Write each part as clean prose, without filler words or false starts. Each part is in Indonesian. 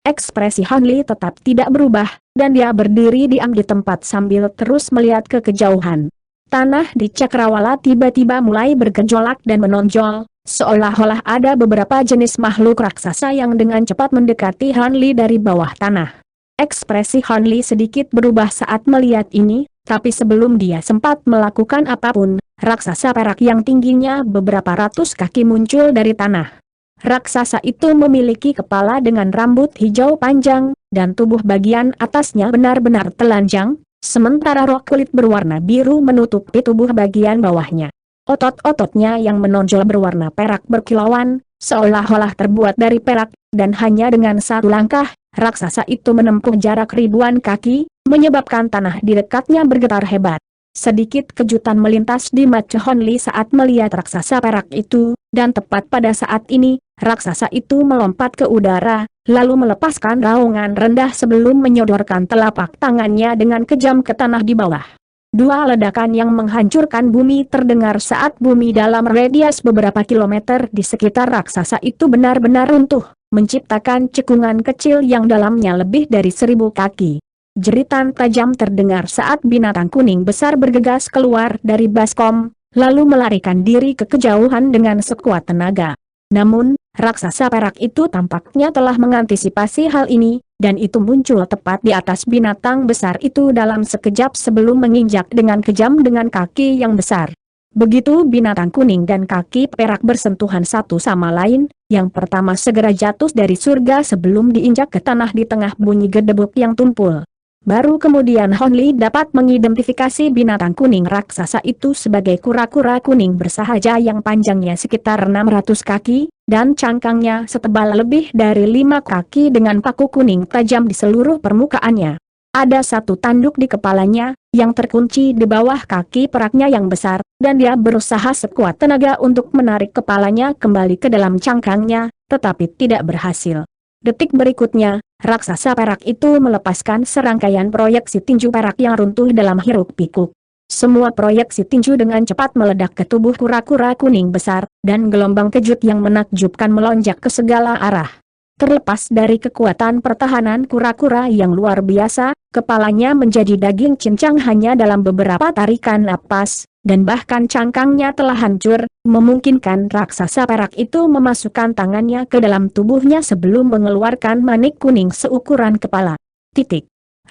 Ekspresi Han Li tetap tidak berubah, dan dia berdiri diam di tempat sambil terus melihat ke kejauhan. Tanah di cakrawala tiba-tiba mulai bergejolak dan menonjol, seolah-olah ada beberapa jenis makhluk raksasa yang dengan cepat mendekati Han Li dari bawah tanah. Ekspresi Han Li sedikit berubah saat melihat ini, tapi sebelum dia sempat melakukan apapun, raksasa perak yang tingginya beberapa ratus kaki muncul dari tanah. Raksasa itu memiliki kepala dengan rambut hijau panjang, dan tubuh bagian atasnya benar-benar telanjang, sementara rok kulit berwarna biru menutupi tubuh bagian bawahnya. Otot-ototnya yang menonjol berwarna perak berkilauan, seolah-olah terbuat dari perak, dan hanya dengan satu langkah, raksasa itu menempuh jarak ribuan kaki, menyebabkan tanah di dekatnya bergetar hebat. Sedikit kejutan melintas di mata Han Li saat melihat raksasa perak itu, dan tepat pada saat ini, raksasa itu melompat ke udara, lalu melepaskan raungan rendah sebelum menyodorkan telapak tangannya dengan kejam ke tanah di bawah. Dua ledakan yang menghancurkan bumi terdengar saat bumi dalam radius beberapa kilometer di sekitar raksasa itu benar-benar runtuh, menciptakan cekungan kecil yang dalamnya lebih dari 1000 kaki. Jeritan tajam terdengar saat binatang kuning besar bergegas keluar dari baskom, lalu melarikan diri ke kejauhan dengan sekuat tenaga. Namun, raksasa perak itu tampaknya telah mengantisipasi hal ini, dan itu muncul tepat di atas binatang besar itu dalam sekejap sebelum menginjak dengan kejam dengan kaki yang besar. Begitu binatang kuning dan kaki perak bersentuhan satu sama lain, yang pertama segera jatuh dari surga sebelum diinjak ke tanah di tengah bunyi gedebuk yang tumpul. Baru kemudian Han Li dapat mengidentifikasi binatang kuning raksasa itu sebagai kura-kura kuning bersahaja yang panjangnya sekitar 600 kaki, dan cangkangnya setebal lebih dari 5 kaki dengan paku kuning tajam di seluruh permukaannya. Ada satu tanduk di kepalanya, yang terkunci di bawah kaki peraknya yang besar, dan dia berusaha sekuat tenaga untuk menarik kepalanya kembali ke dalam cangkangnya, tetapi tidak berhasil. Detik berikutnya, raksasa perak itu melepaskan serangkaian proyeksi tinju perak yang runtuh dalam hiruk-pikuk. Semua proyeksi tinju dengan cepat meledak ke tubuh kura-kura kuning besar, dan gelombang kejut yang menakjubkan melonjak ke segala arah. Terlepas dari kekuatan pertahanan kura-kura yang luar biasa, kepalanya menjadi daging cincang hanya dalam beberapa tarikan napas, dan bahkan cangkangnya telah hancur, memungkinkan raksasa perak itu memasukkan tangannya ke dalam tubuhnya sebelum mengeluarkan manik kuning seukuran kepala.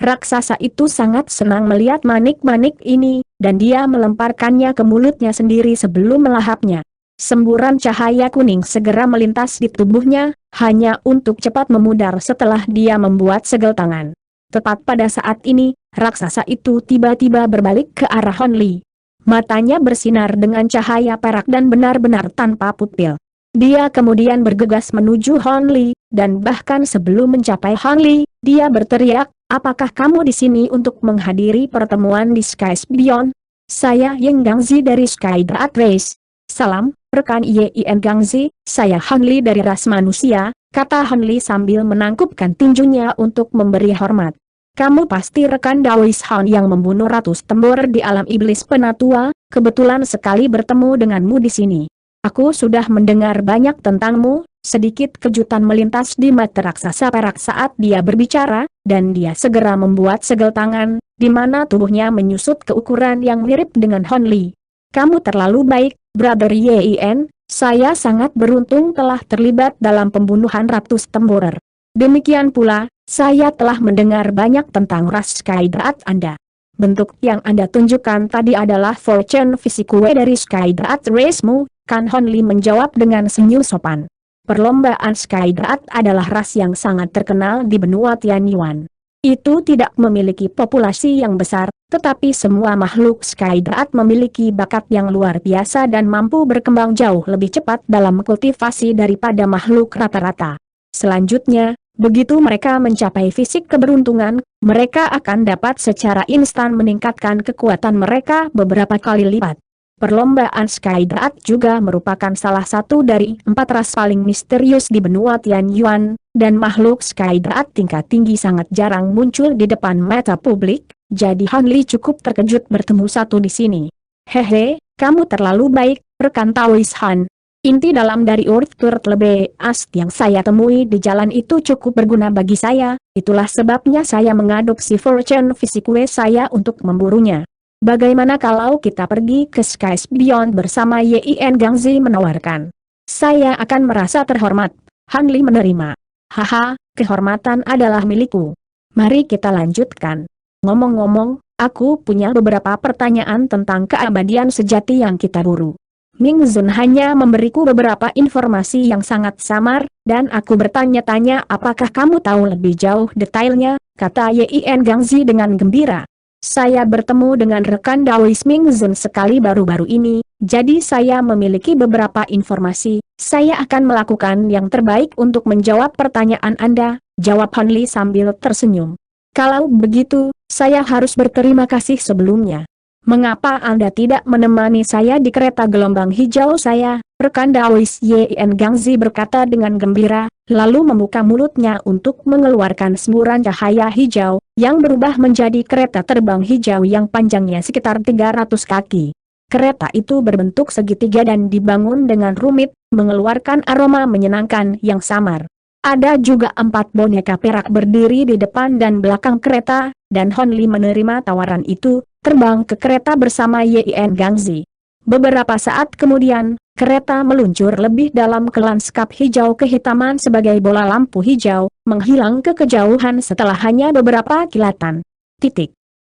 Raksasa itu sangat senang melihat manik-manik ini, dan dia melemparkannya ke mulutnya sendiri sebelum melahapnya. Semburan cahaya kuning segera melintas di tubuhnya, hanya untuk cepat memudar setelah dia membuat segel tangan. Tepat pada saat ini, raksasa itu tiba-tiba berbalik ke arah Han Li. Matanya bersinar dengan cahaya perak dan benar-benar tanpa pupil. Dia kemudian bergegas menuju Han Li, dan bahkan sebelum mencapai Han Li, dia berteriak, "Apakah kamu di sini untuk menghadiri pertemuan di Skies Beyond? Saya Ying Gangzi dari Sky Drat Race." "Salam, rekan Yin Gangzi, saya Han Li dari ras manusia," kata Han Li sambil menangkupkan tinjunya untuk memberi hormat. "Kamu pasti rekan Daois Han yang membunuh ratus tembor di alam iblis penatua, kebetulan sekali bertemu denganmu di sini. Aku sudah mendengar banyak tentangmu." Sedikit kejutan melintas di mata raksasa perak saat dia berbicara, dan dia segera membuat segel tangan, di mana tubuhnya menyusut ke ukuran yang mirip dengan Han Li. "Kamu terlalu baik, Brother Yin, saya sangat beruntung telah terlibat dalam pembunuhan ratus temborer. Demikian pula, saya telah mendengar banyak tentang ras Skydrat Anda. Bentuk yang Anda tunjukkan tadi adalah fortune fisikue dari Skydrat Race-mu," kan Han Li menjawab dengan senyum sopan. Perlombaan Skydrat adalah ras yang sangat terkenal di benua Tianyuan. Itu tidak memiliki populasi yang besar, tetapi semua makhluk Skydrat memiliki bakat yang luar biasa dan mampu berkembang jauh lebih cepat dalam kultivasi daripada makhluk rata-rata. Selanjutnya, begitu mereka mencapai fisik keberuntungan, mereka akan dapat secara instan meningkatkan kekuatan mereka beberapa kali lipat. Perlombaan Skydrat juga merupakan salah satu dari 4 ras paling misterius di benua Tianyuan, dan makhluk Skydrat tingkat tinggi sangat jarang muncul di depan mata publik, jadi Han Li cukup terkejut bertemu satu di sini. "Hehe, kamu terlalu baik, rekan Taois Han. Inti dalam dari Urturt Lebeas yang saya temui di jalan itu cukup berguna bagi saya, itulah sebabnya saya mengadopsi Fortune Physique saya untuk memburunya. Bagaimana kalau kita pergi ke Skies Beyond bersama Yin Gangzi menawarkan. Saya akan merasa terhormat. Han Li menerima. Haha, kehormatan adalah milikku. Mari kita lanjutkan. Ngomong-ngomong, aku punya beberapa pertanyaan tentang keabadian sejati yang kita buru. Ming Zun hanya memberiku beberapa informasi yang sangat samar, dan aku bertanya-tanya apakah kamu tahu lebih jauh detailnya, kata Yin Gangzi dengan gembira. Saya bertemu dengan rekan Daois Ming Zun sekali baru-baru ini, jadi saya memiliki beberapa informasi, saya akan melakukan yang terbaik untuk menjawab pertanyaan Anda, jawab Han Li sambil tersenyum. Kalau begitu, saya harus berterima kasih sebelumnya. Mengapa Anda tidak menemani saya di kereta gelombang hijau saya? Rekan Daois Yin Gangzi berkata dengan gembira, lalu membuka mulutnya untuk mengeluarkan semburan cahaya hijau, yang berubah menjadi kereta terbang hijau yang panjangnya sekitar 300 kaki. Kereta itu berbentuk segitiga dan dibangun dengan rumit, mengeluarkan aroma menyenangkan yang samar. Ada juga 4 boneka perak berdiri di depan dan belakang kereta, dan Hon Li menerima tawaran itu, terbang ke kereta bersama Yin Gangzi. Beberapa saat kemudian, kereta meluncur lebih dalam ke lanskap hijau kehitaman sebagai bola lampu hijau, menghilang ke kejauhan setelah hanya beberapa kilatan.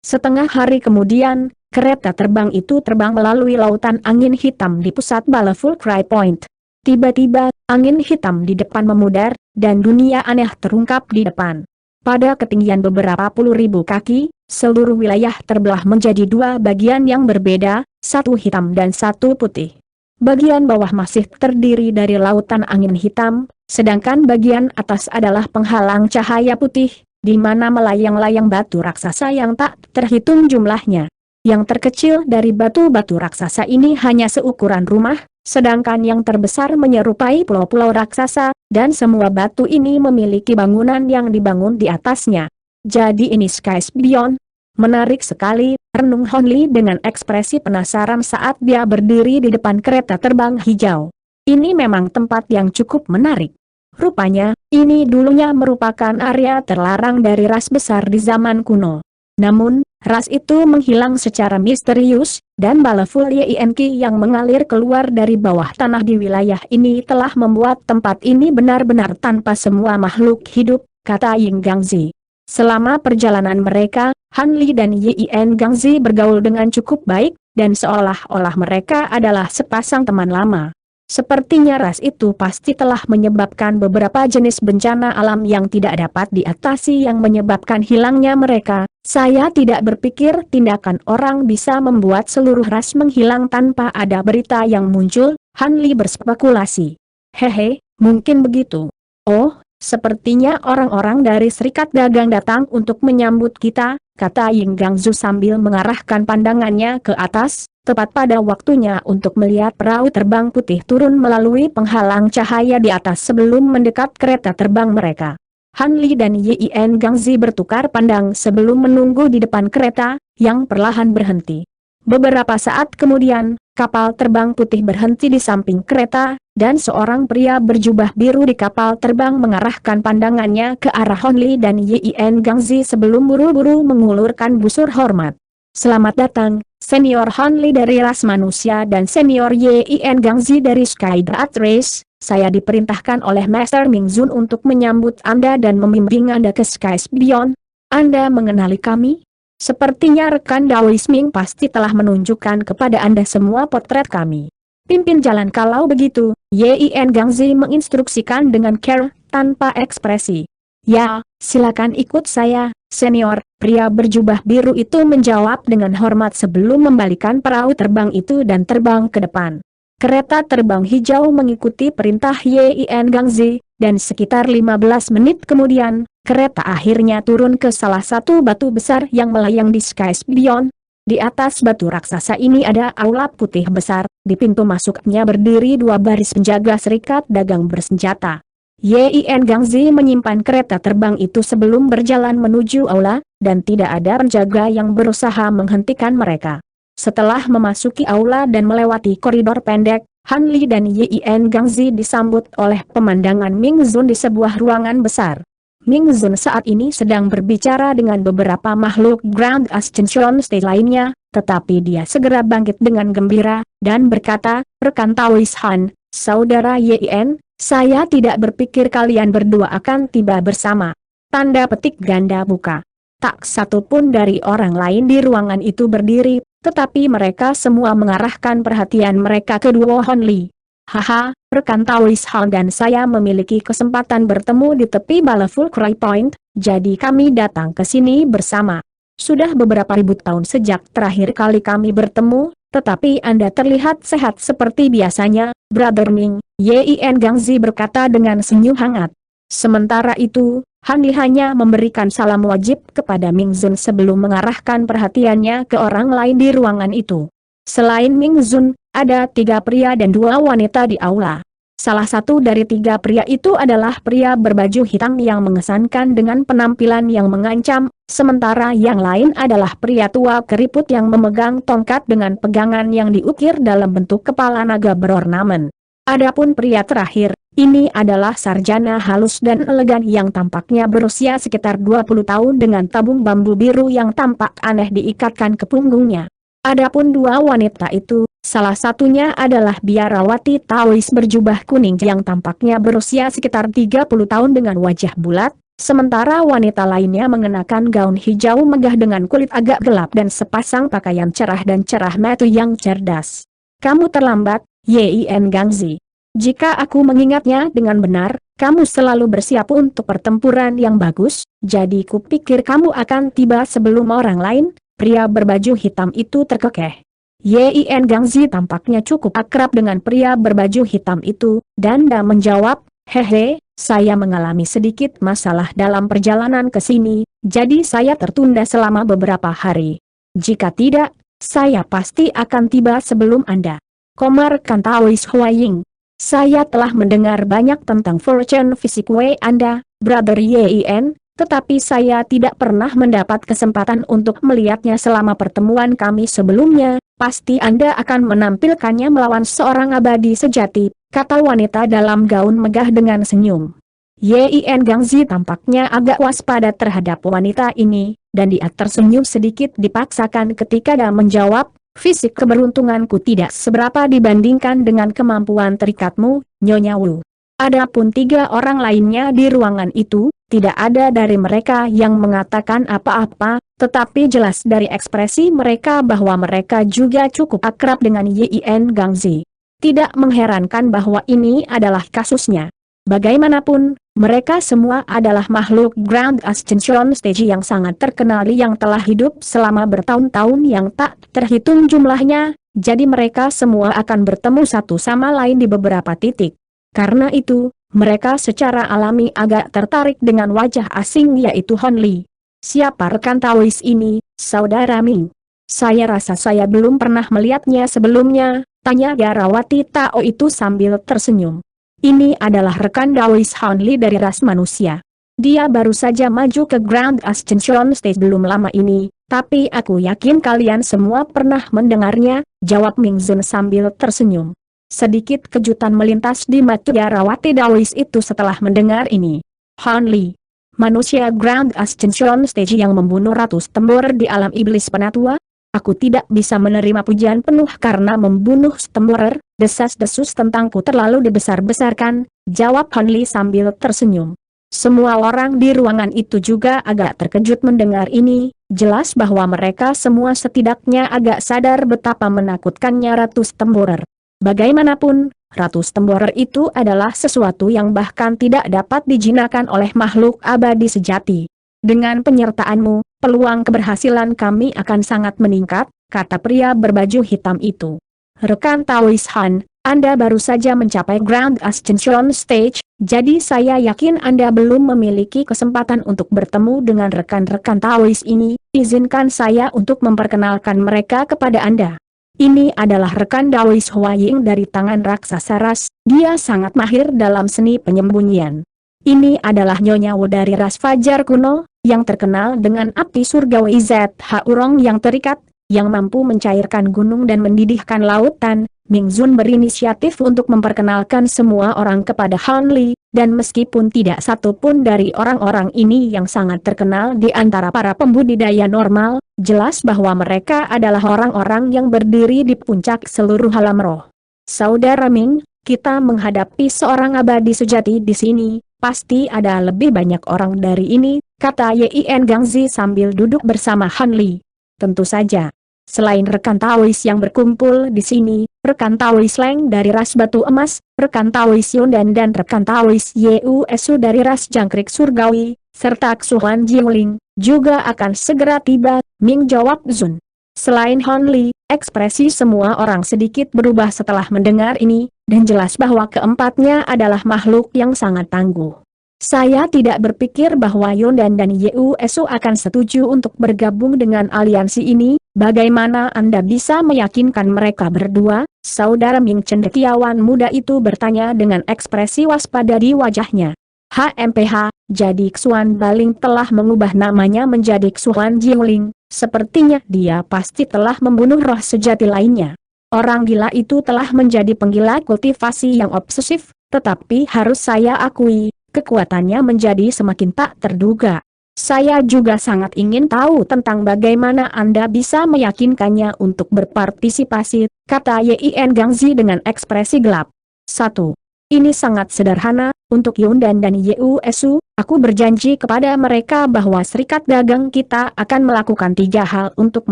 Setengah hari kemudian, kereta terbang itu terbang melalui lautan angin hitam di pusat Bala Fulcry Point. Tiba-tiba, angin hitam di depan memudar, dan dunia aneh terungkap di depan. Pada ketinggian beberapa puluh ribu kaki, seluruh wilayah terbelah menjadi 2 bagian yang berbeda, satu hitam dan satu putih. Bagian bawah masih terdiri dari lautan angin hitam, sedangkan bagian atas adalah penghalang cahaya putih, di mana melayang-layang batu raksasa yang tak terhitung jumlahnya. Yang terkecil dari batu-batu raksasa ini hanya seukuran rumah, sedangkan yang terbesar menyerupai pulau-pulau raksasa, dan semua batu ini memiliki bangunan yang dibangun di atasnya. Jadi ini Skies Beyond. Menarik sekali, renung Hon Li dengan ekspresi penasaran saat dia berdiri di depan kereta terbang hijau. Ini memang tempat yang cukup menarik. Rupanya, ini dulunya merupakan area terlarang dari ras besar di zaman kuno. Namun, ras itu menghilang secara misterius, dan balaful Yinki yang mengalir keluar dari bawah tanah di wilayah ini telah membuat tempat ini benar-benar tanpa semua makhluk hidup, kata Yin Gangzi. Selama perjalanan mereka, Han Li dan Yin Gangzi bergaul dengan cukup baik, dan seolah-olah mereka adalah sepasang teman lama. Sepertinya ras itu pasti telah menyebabkan beberapa jenis bencana alam yang tidak dapat diatasi yang menyebabkan hilangnya mereka. Saya tidak berpikir tindakan orang bisa membuat seluruh ras menghilang tanpa ada berita yang muncul, Han Li berspekulasi. Hehe, mungkin begitu. Oh, sepertinya orang-orang dari Serikat Dagang datang untuk menyambut kita, kata Yin Gangzu sambil mengarahkan pandangannya ke atas, tepat pada waktunya untuk melihat perahu terbang putih turun melalui penghalang cahaya di atas sebelum mendekat kereta terbang mereka. Han Li dan Yin Gangzi bertukar pandang sebelum menunggu di depan kereta, yang perlahan berhenti. Beberapa saat kemudian, kapal terbang putih berhenti di samping kereta, dan seorang pria berjubah biru di kapal terbang mengarahkan pandangannya ke arah Hon Li dan Yin Gangzi sebelum buru-buru mengulurkan busur hormat. Selamat datang, Senior Han Li dari ras manusia dan Senior Yin Gangzi dari Sky Drat Race. Saya diperintahkan oleh Master Ming Zun untuk menyambut Anda dan membimbing Anda ke Skies Beyond. Anda mengenali kami? Sepertinya rekan Daois Ming pasti telah menunjukkan kepada Anda semua potret kami. Pimpin jalan kalau begitu, Yin Gangzi menginstruksikan dengan care, tanpa ekspresi. Ya, silakan ikut saya, Senior. Pria berjubah biru itu menjawab dengan hormat sebelum membalikan perahu terbang itu dan terbang ke depan. Kereta terbang hijau mengikuti perintah Yin Gangzi, dan sekitar 15 menit kemudian, kereta akhirnya turun ke salah satu batu besar yang melayang di Skies Beyond. Di atas batu raksasa ini ada aula putih besar, di pintu masuknya berdiri 2 baris penjaga Serikat Dagang bersenjata. Yin Gangzi menyimpan kereta terbang itu sebelum berjalan menuju aula, dan tidak ada penjaga yang berusaha menghentikan mereka. Setelah memasuki aula dan melewati koridor pendek, Han Li dan Yin Gangzi disambut oleh pemandangan Ming Zun di sebuah ruangan besar. Ming Zun saat ini sedang berbicara dengan beberapa makhluk Grand Ascension Stage lainnya, tetapi dia segera bangkit dengan gembira, dan berkata, "Rekan Taois Han, Saudara Yin, saya tidak berpikir kalian berdua akan tiba bersama." Tanda petik ganda buka. Tak satu pun dari orang lain di ruangan itu berdiri, tetapi mereka semua mengarahkan perhatian mereka ke duo Han Li. "Haha, rekan Taois Han dan saya memiliki kesempatan bertemu di tepi Baleful Cry Point, jadi kami datang ke sini bersama. Sudah beberapa ribu tahun sejak terakhir kali kami bertemu, tetapi Anda terlihat sehat seperti biasanya, Brother Ming," Yin Gangzi berkata dengan senyum hangat. Sementara itu, Han Li hanya memberikan salam wajib kepada Ming Zun sebelum mengarahkan perhatiannya ke orang lain di ruangan itu. Selain Ming Zun, ada 3 pria dan 2 wanita di aula. Salah satu dari 3 pria itu adalah pria berbaju hitam yang mengesankan dengan penampilan yang mengancam, sementara yang lain adalah pria tua keriput yang memegang tongkat dengan pegangan yang diukir dalam bentuk kepala naga berornamen. Adapun pria terakhir, ini adalah sarjana halus dan elegan yang tampaknya berusia sekitar 20 tahun dengan tabung bambu biru yang tampak aneh diikatkan ke punggungnya. Adapun 2 wanita itu, salah satunya adalah biarawati Taois berjubah kuning yang tampaknya berusia sekitar 30 tahun dengan wajah bulat, sementara wanita lainnya mengenakan gaun hijau megah dengan kulit agak gelap dan sepasang pakaian cerah dan cerah mata yang cerdas. "Kamu terlambat, Yin Gangzi. Jika aku mengingatnya dengan benar, kamu selalu bersiap untuk pertempuran yang bagus, jadi kupikir kamu akan tiba sebelum orang lain." Pria berbaju hitam itu terkekeh. Yin Gangzi tampaknya cukup akrab dengan pria berbaju hitam itu, dan dia menjawab, "Hehe, saya mengalami sedikit masalah dalam perjalanan ke sini, jadi saya tertunda selama beberapa hari. Jika tidak, saya pasti akan tiba sebelum Anda." Komar Kantaois Huaying. "Saya telah mendengar banyak tentang fortune fisik Anda, Brother Yin, tetapi saya tidak pernah mendapat kesempatan untuk melihatnya selama pertemuan kami sebelumnya. Pasti Anda akan menampilkannya melawan seorang abadi sejati," kata wanita dalam gaun megah dengan senyum. Yin Gangzi tampaknya agak waspada terhadap wanita ini, dan dia tersenyum sedikit dipaksakan ketika dia menjawab, "Fisik keberuntunganku tidak seberapa dibandingkan dengan kemampuan terikatmu, Nyonya Wu." Adapun 3 orang lainnya di ruangan itu, tidak ada dari mereka yang mengatakan apa-apa, tetapi jelas dari ekspresi mereka bahwa mereka juga cukup akrab dengan Yin Gangzi. Tidak mengherankan bahwa ini adalah kasusnya. Bagaimanapun, mereka semua adalah makhluk Grand Ascension Stage yang sangat terkenal yang telah hidup selama bertahun-tahun yang tak terhitung jumlahnya, jadi mereka semua akan bertemu satu sama lain di beberapa titik. Karena itu, mereka secara alami agak tertarik dengan wajah asing yaitu Han Li. "Siapa rekan Taois ini, Saudara Ming?" "Saya rasa saya belum pernah melihatnya sebelumnya," tanya biarawati Tao itu sambil tersenyum. "Ini adalah rekan Taois Han Li dari ras manusia. Dia baru saja maju ke Grand Ascension Stage belum lama ini, tapi aku yakin kalian semua pernah mendengarnya," jawab Ming Zun sambil tersenyum. Sedikit kejutan melintas di mata biarawati Taois itu setelah mendengar ini. "Han Li, manusia Grand Ascension Stage yang membunuh ratus tembor di alam iblis penatua? Aku tidak bisa menerima pujian penuh karena membunuh temborer, desas-desus tentangku terlalu dibesar-besarkan," jawab Han Li sambil tersenyum. Semua orang di ruangan itu juga agak terkejut mendengar ini, jelas bahwa mereka semua setidaknya agak sadar betapa menakutkannya ratus temborer. Bagaimanapun, ratus temborer itu adalah sesuatu yang bahkan tidak dapat dijinakan oleh makhluk abadi sejati. "Dengan penyertaanmu, peluang keberhasilan kami akan sangat meningkat," kata pria berbaju hitam itu. "Rekan Taois Han, Anda baru saja mencapai Grand Ascension Stage, jadi saya yakin Anda belum memiliki kesempatan untuk bertemu dengan rekan-rekan Taois ini. Izinkan saya untuk memperkenalkan mereka kepada Anda. Ini adalah rekan Taois Huaying dari tangan raksasa ras, dia sangat mahir dalam seni penyembunyian. Ini adalah Nyonya Wu dari ras Fajar kuno, yang terkenal dengan api surgawi ZH Urong yang terikat, yang mampu mencairkan gunung dan mendidihkan lautan. Ming Zun berinisiatif untuk memperkenalkan semua orang kepada Han Li, dan meskipun tidak satu pun dari orang-orang ini yang sangat terkenal di antara para pembudidaya normal, jelas bahwa mereka adalah orang-orang yang berdiri di puncak seluruh alam roh. Saudara Ming, kita menghadapi seorang abadi sejati di sini, pasti ada lebih banyak orang dari ini, kata Yen Gangzi sambil duduk bersama Han Li. Tentu saja. Selain rekan Taois yang berkumpul di sini, rekan Taois Leng dari ras Batu Emas, rekan Taois Yundan dan rekan Taois Yuesu dari ras Jangkrik Surgawi, serta Xuan Jingling, juga akan segera tiba, Ming jawab Zun. Selain Han Li, ekspresi semua orang sedikit berubah setelah mendengar ini, dan jelas bahwa keempatnya adalah makhluk yang sangat tangguh. Saya tidak berpikir bahwa Yundan dan Yuesu akan setuju untuk bergabung dengan aliansi ini. Bagaimana Anda bisa meyakinkan mereka berdua? Saudara Ming cendekiawan muda itu bertanya dengan ekspresi waspada di wajahnya. HMPH, jadi Xuan Baling telah mengubah namanya menjadi Xuan Jingling. Sepertinya dia pasti telah membunuh roh sejati lainnya. Orang gila itu telah menjadi penggila kultivasi yang obsesif, tetapi harus saya akui, kekuatannya menjadi semakin tak terduga. Saya juga sangat ingin tahu tentang bagaimana Anda bisa meyakinkannya untuk berpartisipasi, kata Yen Gangzi dengan ekspresi gelap. 1. Ini sangat sederhana, untuk Yundan dan Yuesu, aku berjanji kepada mereka bahwa serikat dagang kita akan melakukan 3 hal untuk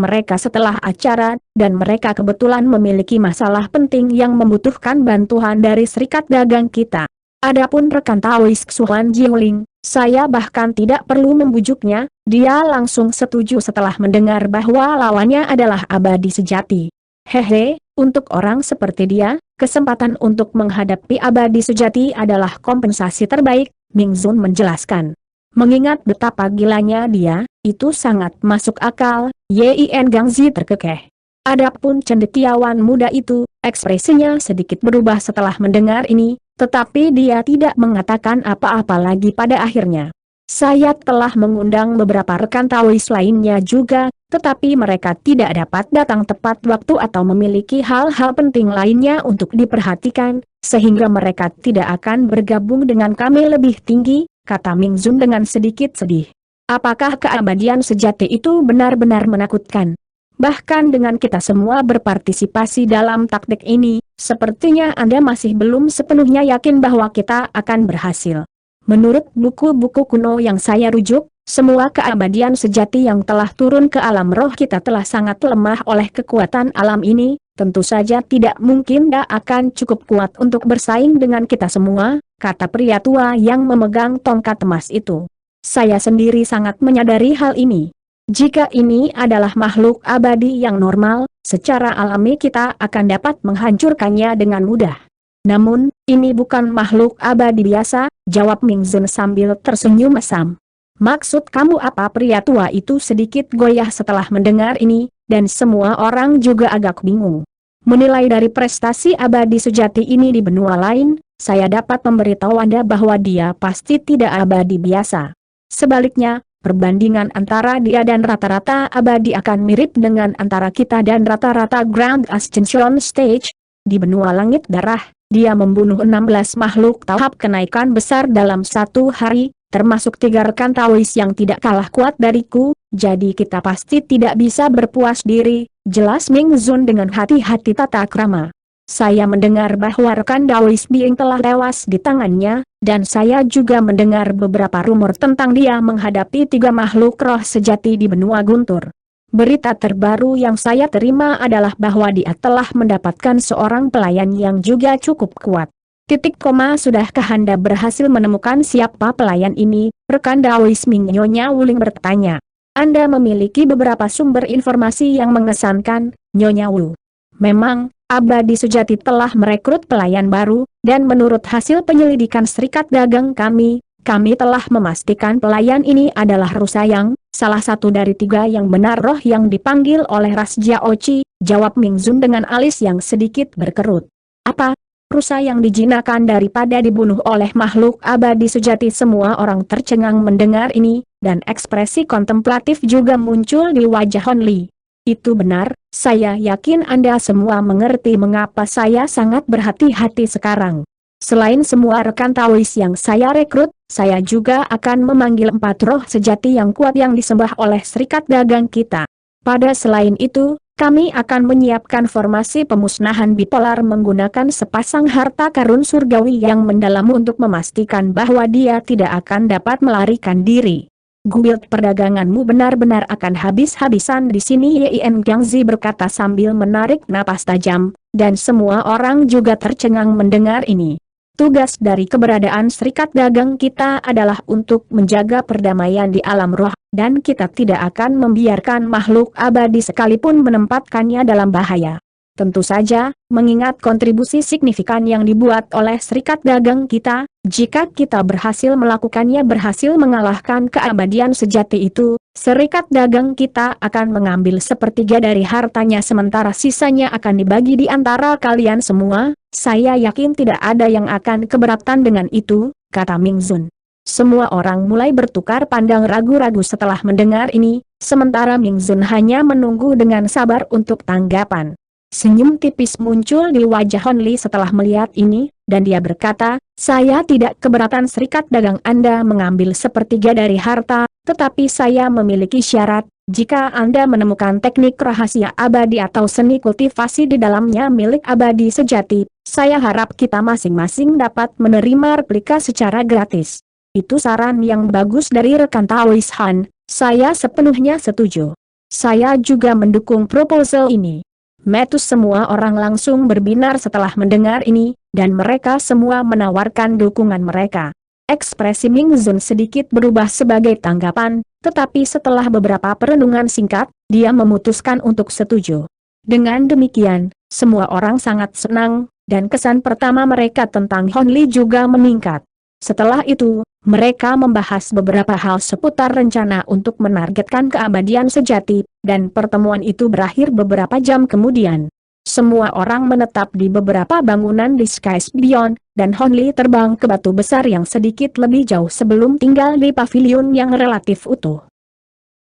mereka setelah acara, dan mereka kebetulan memiliki masalah penting yang membutuhkan bantuan dari serikat dagang kita. Adapun rekan Taois Xuan Jingling, saya bahkan tidak perlu membujuknya, dia langsung setuju setelah mendengar bahwa lawannya adalah abadi sejati. Hehe, untuk orang seperti dia, kesempatan untuk menghadapi abadi sejati adalah kompensasi terbaik, Ming Zun menjelaskan. Mengingat betapa gilanya dia, itu sangat masuk akal, Yen Gangzi terkekeh. Adapun cendekiawan muda itu, ekspresinya sedikit berubah setelah mendengar ini, tetapi dia tidak mengatakan apa-apa lagi pada akhirnya. Saya telah mengundang beberapa rekan Taois lainnya juga, tetapi mereka tidak dapat datang tepat waktu atau memiliki hal-hal penting lainnya untuk diperhatikan, sehingga mereka tidak akan bergabung dengan kami lebih tinggi, kata Ming Zun dengan sedikit sedih. Apakah keabadian sejati itu benar-benar menakutkan? Bahkan dengan kita semua berpartisipasi dalam taktik ini, sepertinya Anda masih belum sepenuhnya yakin bahwa kita akan berhasil. Menurut buku-buku kuno yang saya rujuk, semua keabadian sejati yang telah turun ke alam roh kita telah sangat lemah oleh kekuatan alam ini, tentu saja tidak mungkin akan cukup kuat untuk bersaing dengan kita semua, kata pria tua yang memegang tongkat emas itu. Saya sendiri sangat menyadari hal ini. Jika ini adalah makhluk abadi yang normal, secara alami kita akan dapat menghancurkannya dengan mudah. Namun, ini bukan makhluk abadi biasa, jawab Ming Zun sambil tersenyum mesam. Maksud kamu apa? Pria tua itu sedikit goyah setelah mendengar ini, dan semua orang juga agak bingung. Menilai dari prestasi abadi sejati ini di benua lain, saya dapat memberitahu Anda bahwa dia pasti tidak abadi biasa. Sebaliknya, perbandingan antara dia dan rata-rata abadi akan mirip dengan antara kita dan rata-rata Grand Ascension Stage. Di benua langit darah, dia membunuh 16 makhluk tahap kenaikan besar dalam 1 hari, termasuk 3 rekan Taois yang tidak kalah kuat dariku, jadi kita pasti tidak bisa berpuas diri, jelas Ming Zun dengan hati-hati tata krama. Saya mendengar bahwa rekan Taois Bing telah tewas di tangannya, dan saya juga mendengar beberapa rumor tentang dia menghadapi 3 makhluk roh sejati di benua Guntur. Berita terbaru yang saya terima adalah bahwa dia telah mendapatkan seorang pelayan yang juga cukup kuat. Sudahkah Anda berhasil menemukan siapa pelayan ini? Rekan Taois Ming Nyonya Wuling bertanya. Anda memiliki beberapa sumber informasi yang mengesankan, Nyonya Wu. Memang, abadi sejati telah merekrut pelayan baru, dan menurut hasil penyelidikan serikat dagang kami telah memastikan pelayan ini adalah Rusayang, salah satu dari 3 yang benar roh yang dipanggil oleh Ras Jiaochi, jawab Ming Zun dengan alis yang sedikit berkerut. Apa? Rusayang dijinakan daripada dibunuh oleh makhluk abadi sejati? Semua orang tercengang mendengar ini, dan ekspresi kontemplatif juga muncul di wajah Hon Li. Itu benar, saya yakin Anda semua mengerti mengapa saya sangat berhati-hati sekarang. Selain semua rekan Taois yang saya rekrut, saya juga akan memanggil 4 roh sejati yang kuat yang disembah oleh serikat dagang kita. Pada selain itu, kami akan menyiapkan formasi pemusnahan bipolar menggunakan sepasang harta karun surgawi yang mendalam untuk memastikan bahwa dia tidak akan dapat melarikan diri. Guild perdaganganmu benar-benar akan habis-habisan di sini, Yin Gangzi berkata sambil menarik napas tajam, dan semua orang juga tercengang mendengar ini. Tugas dari keberadaan serikat dagang kita adalah untuk menjaga perdamaian di alam roh, dan kita tidak akan membiarkan makhluk abadi sekalipun menempatkannya dalam bahaya. Tentu saja, mengingat kontribusi signifikan yang dibuat oleh serikat dagang kita, jika kita berhasil melakukannya, berhasil mengalahkan keabadian sejati itu, serikat dagang kita akan mengambil sepertiga dari hartanya sementara sisanya akan dibagi di antara kalian semua. Saya yakin tidak ada yang akan keberatan dengan itu, kata Ming Zun. Semua orang mulai bertukar pandang ragu-ragu setelah mendengar ini, sementara Ming Zun hanya menunggu dengan sabar untuk tanggapan. Senyum tipis muncul di wajah Hon Li setelah melihat ini, dan dia berkata, saya tidak keberatan serikat dagang Anda mengambil sepertiga dari harta, tetapi saya memiliki syarat, jika Anda menemukan teknik rahasia abadi atau seni kultivasi di dalamnya milik abadi sejati, saya harap kita masing-masing dapat menerima replika secara gratis. Itu saran yang bagus dari rekan Taois Han, saya sepenuhnya setuju. Saya juga mendukung proposal ini. Metus semua orang langsung berbinar setelah mendengar ini, dan mereka semua menawarkan dukungan mereka. Ekspresi Ming Zun sedikit berubah sebagai tanggapan, tetapi setelah beberapa perenungan singkat, dia memutuskan untuk setuju. Dengan demikian, semua orang sangat senang, dan kesan pertama mereka tentang Hon Li juga meningkat. Setelah itu, mereka membahas beberapa hal seputar rencana untuk menargetkan keabadian sejati, dan pertemuan itu berakhir beberapa jam kemudian. Semua orang menetap di beberapa bangunan di Skies Beyond, dan Hon Li terbang ke batu besar yang sedikit lebih jauh sebelum tinggal di pavilion yang relatif utuh.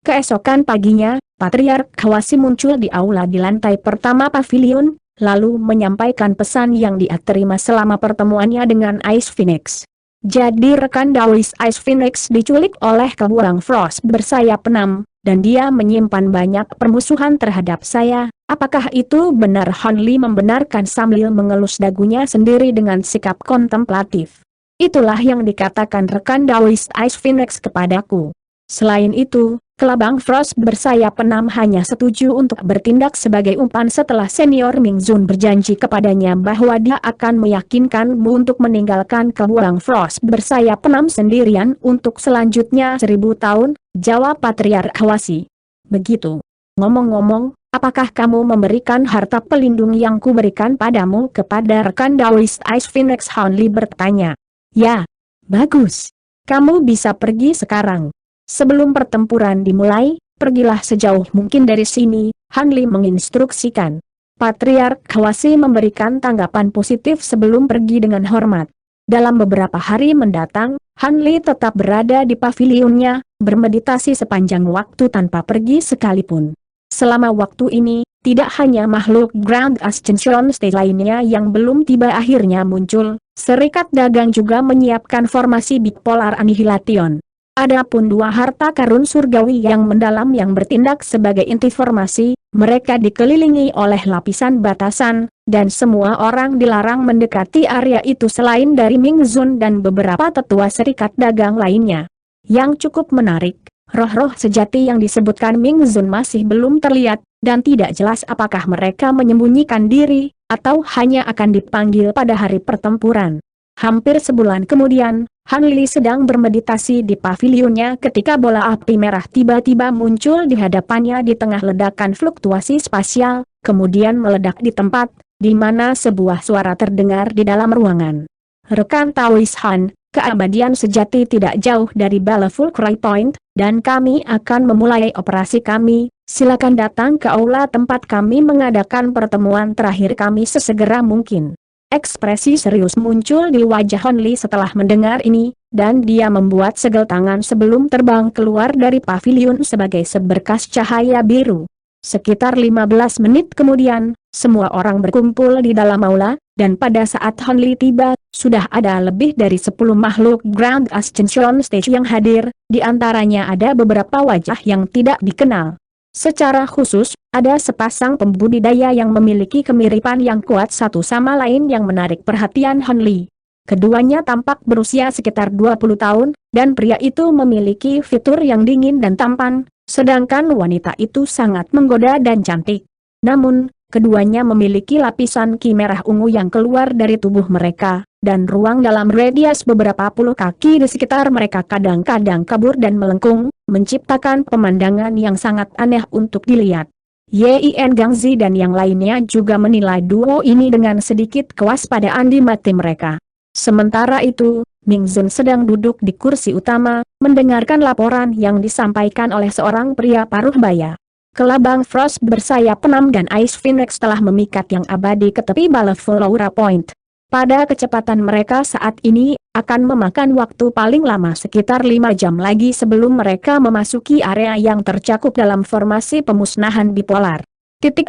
Keesokan paginya, Patriark Hwasi muncul di aula di lantai pertama pavilion, lalu menyampaikan pesan yang dia terima selama pertemuannya dengan Ice Phoenix. Jadi rekan Taois Ice Phoenix diculik oleh Kebuang Frost bersayap 6, dan dia menyimpan banyak permusuhan terhadap saya. Apakah itu benar? Hon Li membenarkan sambil mengelus dagunya sendiri dengan sikap kontemplatif. Itulah yang dikatakan rekan Taois Ice Phoenix kepadaku. Selain itu, Kelabang Frost bersayap 6 hanya setuju untuk bertindak sebagai umpan setelah senior Ming Zun berjanji kepadanya bahwa dia akan meyakinkanmu untuk meninggalkan Kelabang Frost bersayap 6 sendirian untuk selanjutnya 1000 tahun, jawab Patriark Hwasi. Begitu. Ngomong-ngomong, apakah kamu memberikan harta pelindung yang kuberikan padamu kepada rekan Taois Ice Phoenix? Hon Li bertanya. Ya. Bagus. Kamu bisa pergi sekarang. Sebelum pertempuran dimulai, pergilah sejauh mungkin dari sini, Han Li menginstruksikan. Patriark Hwasi memberikan tanggapan positif sebelum pergi dengan hormat. Dalam beberapa hari mendatang, Han Li tetap berada di pavilionnya, bermeditasi sepanjang waktu tanpa pergi sekalipun. Selama waktu ini, tidak hanya makhluk Grand Ascension State lainnya yang belum tiba akhirnya muncul, serikat dagang juga menyiapkan formasi bipolar annihilation. Adapun 2 harta karun surgawi yang mendalam yang bertindak sebagai inti formasi, mereka dikelilingi oleh lapisan batasan, dan semua orang dilarang mendekati area itu selain dari Ming Zun dan beberapa tetua serikat dagang lainnya. Yang cukup menarik, roh-roh sejati yang disebutkan Ming Zun masih belum terlihat, dan tidak jelas apakah mereka menyembunyikan diri, atau hanya akan dipanggil pada hari pertempuran. Hampir sebulan kemudian, Han Li sedang bermeditasi di pavilionnya ketika bola api merah tiba-tiba muncul di hadapannya di tengah ledakan fluktuasi spasial, kemudian meledak di tempat, di mana sebuah suara terdengar di dalam ruangan. Rekan Taois Han, keabadian sejati tidak jauh dari Baleful Cry Point, dan kami akan memulai operasi kami. Silakan datang ke aula tempat kami mengadakan pertemuan terakhir kami sesegera mungkin. Ekspresi serius muncul di wajah Hon Li setelah mendengar ini, dan dia membuat segel tangan sebelum terbang keluar dari pavilion sebagai seberkas cahaya biru. Sekitar 15 menit kemudian, semua orang berkumpul di dalam aula, dan pada saat Han Li tiba, sudah ada lebih dari 10 makhluk Grand Ascension Stage yang hadir, di antaranya ada beberapa wajah yang tidak dikenal. Secara khusus, ada sepasang pembudidaya yang memiliki kemiripan yang kuat satu sama lain yang menarik perhatian Han Li. Keduanya tampak berusia sekitar 20 tahun, dan pria itu memiliki fitur yang dingin dan tampan, sedangkan wanita itu sangat menggoda dan cantik. Namun, keduanya memiliki lapisan ki merah ungu yang keluar dari tubuh mereka, dan ruang dalam radius beberapa puluh kaki di sekitar mereka kadang-kadang kabur dan melengkung, menciptakan pemandangan yang sangat aneh untuk dilihat. Yin Gangzi dan yang lainnya juga menilai duo ini dengan sedikit kewaspadaan di mata mereka. Sementara itu, Ming Zun sedang duduk di kursi utama, mendengarkan laporan yang disampaikan oleh seorang pria paruh baya. Kelabang Frost bersayap enam dan Ice Phoenix telah memikat yang abadi ke tepi Baleful Aura Point. Pada kecepatan mereka saat ini, akan memakan waktu paling lama sekitar 5 jam lagi sebelum mereka memasuki area yang tercakup dalam formasi pemusnahan bipolar.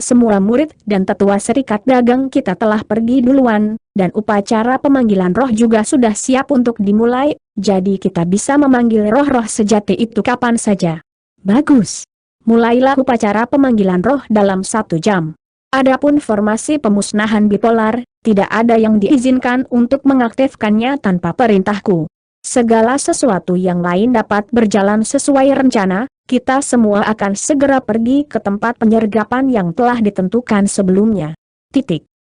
Semua murid dan tetua serikat dagang kita telah pergi duluan, dan upacara pemanggilan roh juga sudah siap untuk dimulai, jadi kita bisa memanggil roh-roh sejati itu kapan saja. Bagus. Mulailah upacara pemanggilan roh dalam 1 jam. Adapun formasi pemusnahan bipolar, tidak ada yang diizinkan untuk mengaktifkannya tanpa perintahku. Segala sesuatu yang lain dapat berjalan sesuai rencana, kita semua akan segera pergi ke tempat penyergapan yang telah ditentukan sebelumnya.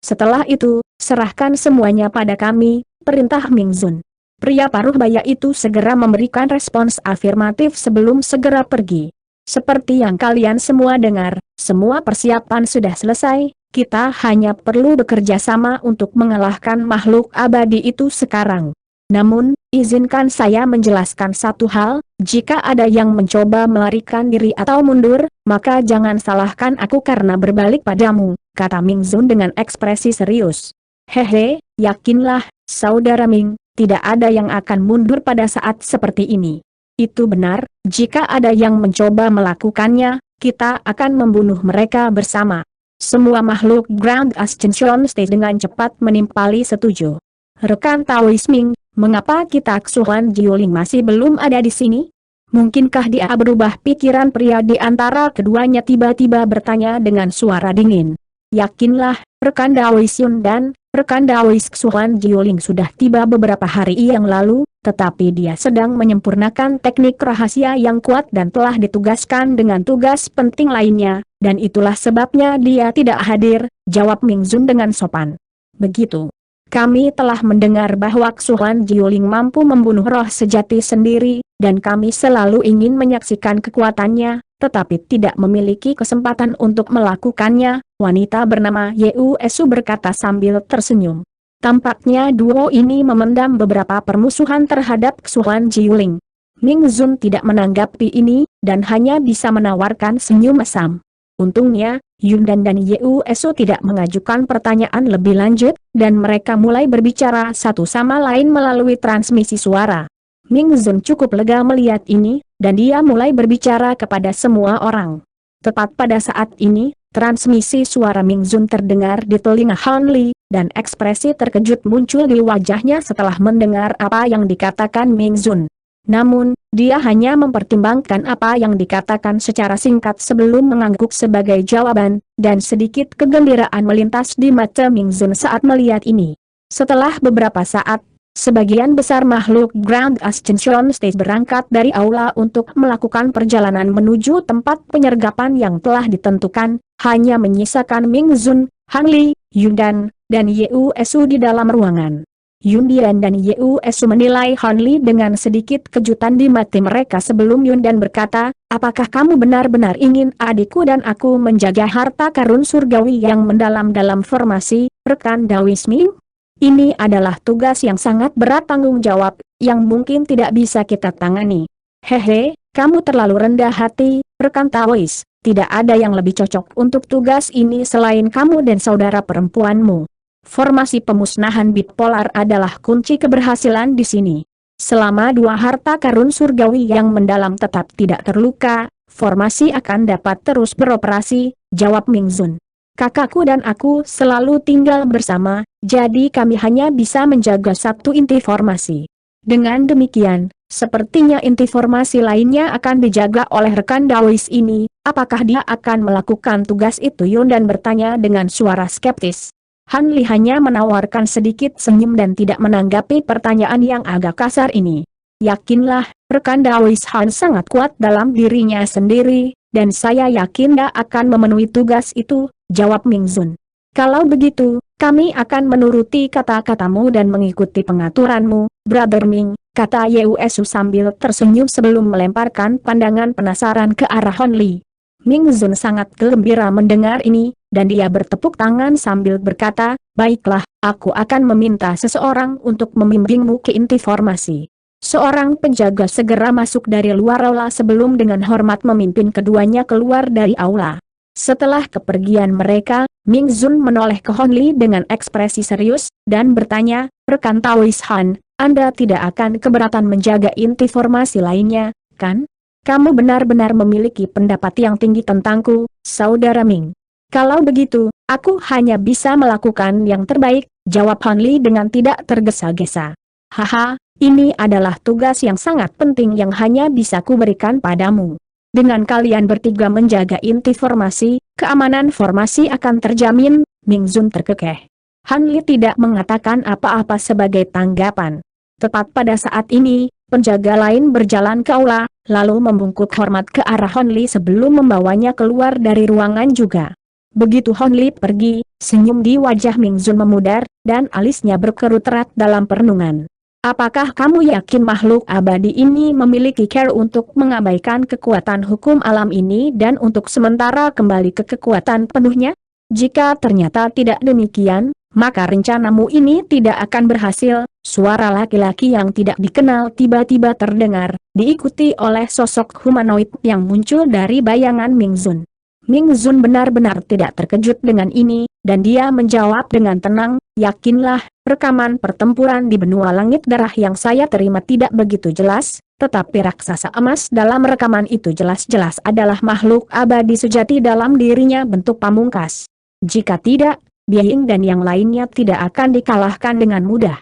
Setelah itu, serahkan semuanya pada kami, perintah Ming Zun. Pria paruh baya itu segera memberikan respons afirmatif sebelum segera pergi. Seperti yang kalian semua dengar, semua persiapan sudah selesai, kita hanya perlu bekerja sama untuk mengalahkan makhluk abadi itu sekarang. Namun, izinkan saya menjelaskan satu hal, jika ada yang mencoba melarikan diri atau mundur, maka jangan salahkan aku karena berbalik padamu, kata Ming Zun dengan ekspresi serius. Hehe, yakinlah, saudara Ming, tidak ada yang akan mundur pada saat seperti ini. Itu benar, jika ada yang mencoba melakukannya, kita akan membunuh mereka bersama. Semua makhluk Grand Ascension Stage dengan cepat menimpali setuju. Rekan Taois Ming, mengapa kita Xuan Jiuling masih belum ada di sini? Mungkinkah dia berubah pikiran? Pria di antara keduanya tiba-tiba bertanya dengan suara dingin. Yakinlah, rekan Daois Yun dan rekan Daois Xuan Jiuling sudah tiba beberapa hari yang lalu, tetapi dia sedang menyempurnakan teknik rahasia yang kuat dan telah ditugaskan dengan tugas penting lainnya, dan itulah sebabnya dia tidak hadir, jawab Ming Zun dengan sopan. Begitu. Kami telah mendengar bahwa Xuan Jiuling mampu membunuh roh sejati sendiri, dan kami selalu ingin menyaksikan kekuatannya, tetapi tidak memiliki kesempatan untuk melakukannya, wanita bernama Yu Esu berkata sambil tersenyum. Tampaknya duo ini memendam beberapa permusuhan terhadap Xuan Jiuling. Ming Zun tidak menanggapi ini, dan hanya bisa menawarkan senyum asam. Untungnya, Yundan dan Yu Esu tidak mengajukan pertanyaan lebih lanjut, dan mereka mulai berbicara satu sama lain melalui transmisi suara. Ming Zun cukup lega melihat ini, dan dia mulai berbicara kepada semua orang. Tepat pada saat ini, transmisi suara Ming Zun terdengar di telinga Han Li, dan ekspresi terkejut muncul di wajahnya setelah mendengar apa yang dikatakan Ming Zun. Namun, dia hanya mempertimbangkan apa yang dikatakan secara singkat sebelum mengangguk sebagai jawaban, dan sedikit kegembiraan melintas di mata Ming Zun saat melihat ini. Setelah beberapa saat, sebagian besar makhluk Grand Ascension Stage berangkat dari aula untuk melakukan perjalanan menuju tempat penyergapan yang telah ditentukan, hanya menyisakan Ming Zun, Han Li, Yundan, dan Yu Esu di dalam ruangan. Yundan dan Yu Esu menilai Han Li dengan sedikit kejutan di mata mereka sebelum Yundan berkata, apakah kamu benar-benar ingin adikku dan aku menjaga harta karun surgawi yang mendalam dalam formasi, rekan Daois Ming? Ini adalah tugas yang sangat berat tanggung jawab, yang mungkin tidak bisa kita tangani. Hehe, kamu terlalu rendah hati, rekan Taois, tidak ada yang lebih cocok untuk tugas ini selain kamu dan saudara perempuanmu. Formasi pemusnahan bipolar adalah kunci keberhasilan di sini. Selama dua harta karun surgawi yang mendalam tetap tidak terluka, formasi akan dapat terus beroperasi, jawab Ming Zun. Kakakku dan aku selalu tinggal bersama, jadi kami hanya bisa menjaga satu inti formasi. Dengan demikian, sepertinya inti formasi lainnya akan dijaga oleh rekan Daois ini. Apakah dia akan melakukan tugas itu? Yun dan bertanya dengan suara skeptis. Han Li hanya menawarkan sedikit senyum dan tidak menanggapi pertanyaan yang agak kasar ini. Yakinlah, rekan Daois Han sangat kuat dalam dirinya sendiri, dan saya yakin dia akan memenuhi tugas itu, jawab Ming Zun. Kalau begitu, kami akan menuruti kata-katamu dan mengikuti pengaturanmu, Brother Ming, kata Yesu sambil tersenyum sebelum melemparkan pandangan penasaran ke arah Han Li. Ming Zun sangat gembira mendengar ini, dan dia bertepuk tangan sambil berkata, baiklah, aku akan meminta seseorang untuk membimbingmu ke inti formasi. Seorang penjaga segera masuk dari luar aula sebelum dengan hormat memimpin keduanya keluar dari aula. Setelah kepergian mereka, Ming Zun menoleh ke Han Li dengan ekspresi serius, dan bertanya, rekan Taois Han, Anda tidak akan keberatan menjaga inti formasi lainnya, kan? Kamu benar-benar memiliki pendapat yang tinggi tentangku, Saudara Ming. Kalau begitu, aku hanya bisa melakukan yang terbaik, jawab Han Li dengan tidak tergesa-gesa. Haha, ini adalah tugas yang sangat penting yang hanya bisa kuberikan padamu. Dengan kalian bertiga menjaga inti formasi, keamanan formasi akan terjamin, Ming Zun terkekeh. Han Li tidak mengatakan apa-apa sebagai tanggapan. Tepat pada saat ini, penjaga lain berjalan ke aula, lalu membungkuk hormat ke arah Han Li sebelum membawanya keluar dari ruangan juga. Begitu Han Li pergi, senyum di wajah Ming Zun memudar, dan alisnya berkerut erat dalam perenungan. Apakah kamu yakin makhluk abadi ini memiliki cara untuk mengabaikan kekuatan hukum alam ini dan untuk sementara kembali ke kekuatan penuhnya? Jika ternyata tidak demikian, maka rencanamu ini tidak akan berhasil. Suara laki-laki yang tidak dikenal tiba-tiba terdengar, diikuti oleh sosok humanoid yang muncul dari bayangan Ming Zun. Ming Zun benar-benar tidak terkejut dengan ini, dan dia menjawab dengan tenang, yakinlah, rekaman pertempuran di benua langit darah yang saya terima tidak begitu jelas, tetapi raksasa emas dalam rekaman itu jelas-jelas adalah makhluk abadi sejati dalam dirinya bentuk pamungkas. Jika tidak, Biing dan yang lainnya tidak akan dikalahkan dengan mudah.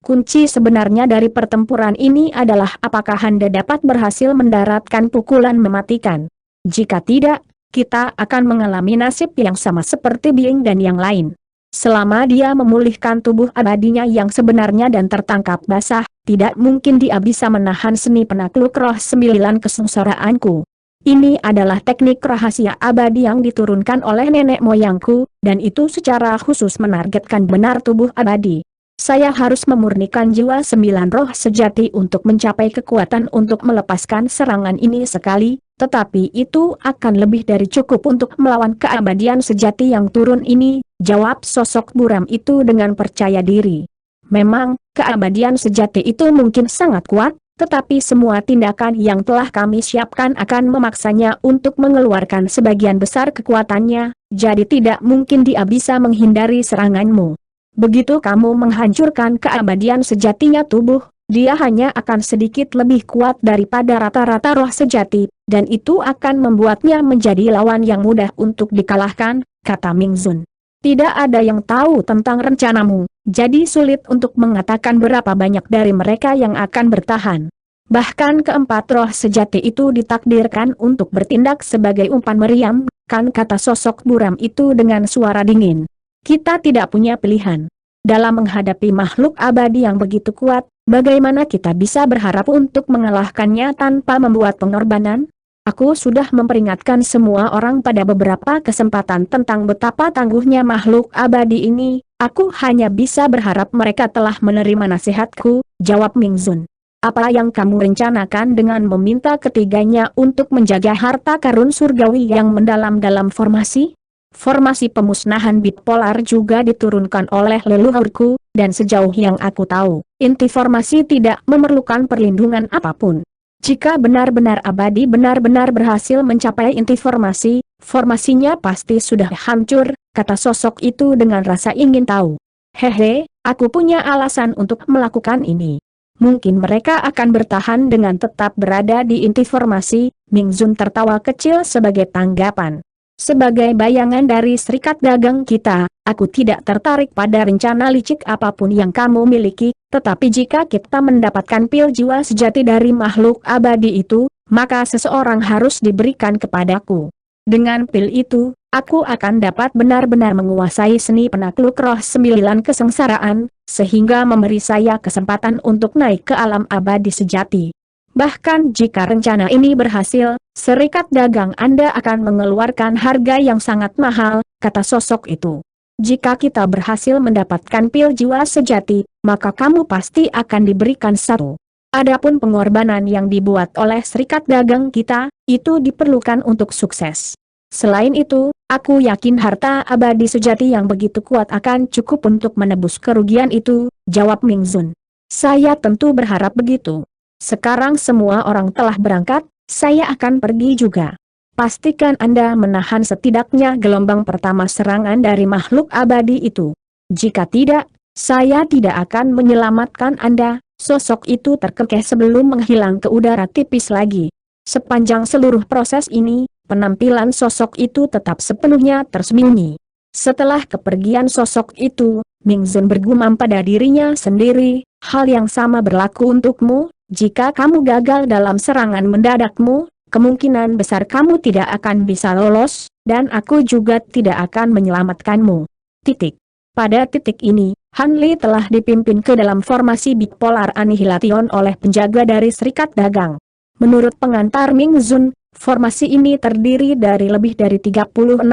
Kunci sebenarnya dari pertempuran ini adalah apakah Anda dapat berhasil mendaratkan pukulan mematikan. Jika tidak, kita akan mengalami nasib yang sama seperti Biing dan yang lain. Selama dia memulihkan tubuh abadinya yang sebenarnya dan tertangkap basah, tidak mungkin dia bisa menahan seni penakluk roh 9 kesengsaraanku. Ini adalah teknik rahasia abadi yang diturunkan oleh nenek moyangku, dan itu secara khusus menargetkan benar tubuh abadi. Saya harus memurnikan jiwa 9 roh sejati untuk mencapai kekuatan untuk melepaskan serangan ini sekali, tetapi itu akan lebih dari cukup untuk melawan keabadian sejati yang turun ini, jawab sosok buram itu dengan percaya diri. Memang, keabadian sejati itu mungkin sangat kuat, tetapi semua tindakan yang telah kami siapkan akan memaksanya untuk mengeluarkan sebagian besar kekuatannya, jadi tidak mungkin dia bisa menghindari seranganmu. Begitu kamu menghancurkan keabadian sejatinya tubuh, dia hanya akan sedikit lebih kuat daripada rata-rata roh sejati, dan itu akan membuatnya menjadi lawan yang mudah untuk dikalahkan, kata Ming Zun. Tidak ada yang tahu tentang rencanamu, jadi sulit untuk mengatakan berapa banyak dari mereka yang akan bertahan. Bahkan keempat roh sejati itu ditakdirkan untuk bertindak sebagai umpan meriam, kan, kata sosok buram itu dengan suara dingin. Kita tidak punya pilihan. Dalam menghadapi makhluk abadi yang begitu kuat, bagaimana kita bisa berharap untuk mengalahkannya tanpa membuat pengorbanan? Aku sudah memperingatkan semua orang pada beberapa kesempatan tentang betapa tangguhnya makhluk abadi ini, aku hanya bisa berharap mereka telah menerima nasihatku, jawab Ming Zun. Apa yang kamu rencanakan dengan meminta ketiganya untuk menjaga harta karun surgawi yang mendalam dalam formasi? Formasi pemusnahan bipolar juga diturunkan oleh leluhurku, dan sejauh yang aku tahu, inti formasi tidak memerlukan perlindungan apapun. Jika benar-benar abadi benar-benar berhasil mencapai inti formasi, formasinya pasti sudah hancur, kata sosok itu dengan rasa ingin tahu. Hehe, aku punya alasan untuk melakukan ini. mungkin mereka akan bertahan dengan tetap berada di inti formasi. Ming Zun tertawa kecil sebagai tanggapan. Sebagai bayangan dari serikat dagang kita, aku tidak tertarik pada rencana licik apapun yang kamu miliki, tetapi jika kita mendapatkan pil jiwa sejati dari makhluk abadi itu, maka seseorang harus diberikan kepadaku. Dengan pil itu, aku akan dapat benar-benar menguasai seni penakluk roh 9 kesengsaraan, sehingga memberi saya kesempatan untuk naik ke alam abadi sejati. Bahkan jika rencana ini berhasil, serikat dagang Anda akan mengeluarkan harga yang sangat mahal, kata sosok itu. Jika kita berhasil mendapatkan pil jiwa sejati, maka kamu pasti akan diberikan satu. Adapun pengorbanan yang dibuat oleh serikat dagang kita, itu diperlukan untuk sukses. Selain itu, aku yakin harta abadi sejati yang begitu kuat akan cukup untuk menebus kerugian itu, jawab Ming Zun. Saya tentu berharap begitu. Sekarang semua orang telah berangkat, saya akan pergi juga. Pastikan Anda menahan setidaknya gelombang pertama serangan dari makhluk abadi itu. Jika tidak, saya tidak akan menyelamatkan Anda. Sosok itu terkekeh sebelum menghilang ke udara tipis lagi. Sepanjang seluruh proses ini, penampilan sosok itu tetap sepenuhnya tersembunyi. Setelah kepergian sosok itu, Ming Zun bergumam pada dirinya sendiri, hal yang sama berlaku untukmu. Jika kamu gagal dalam serangan mendadakmu, kemungkinan besar kamu tidak akan bisa lolos, dan aku juga tidak akan menyelamatkanmu. Titik. Pada titik ini, Han Li telah dipimpin ke dalam formasi bipolar annihilation oleh penjaga dari serikat dagang. Menurut pengantar Ming Zun, formasi ini terdiri dari lebih dari 36.000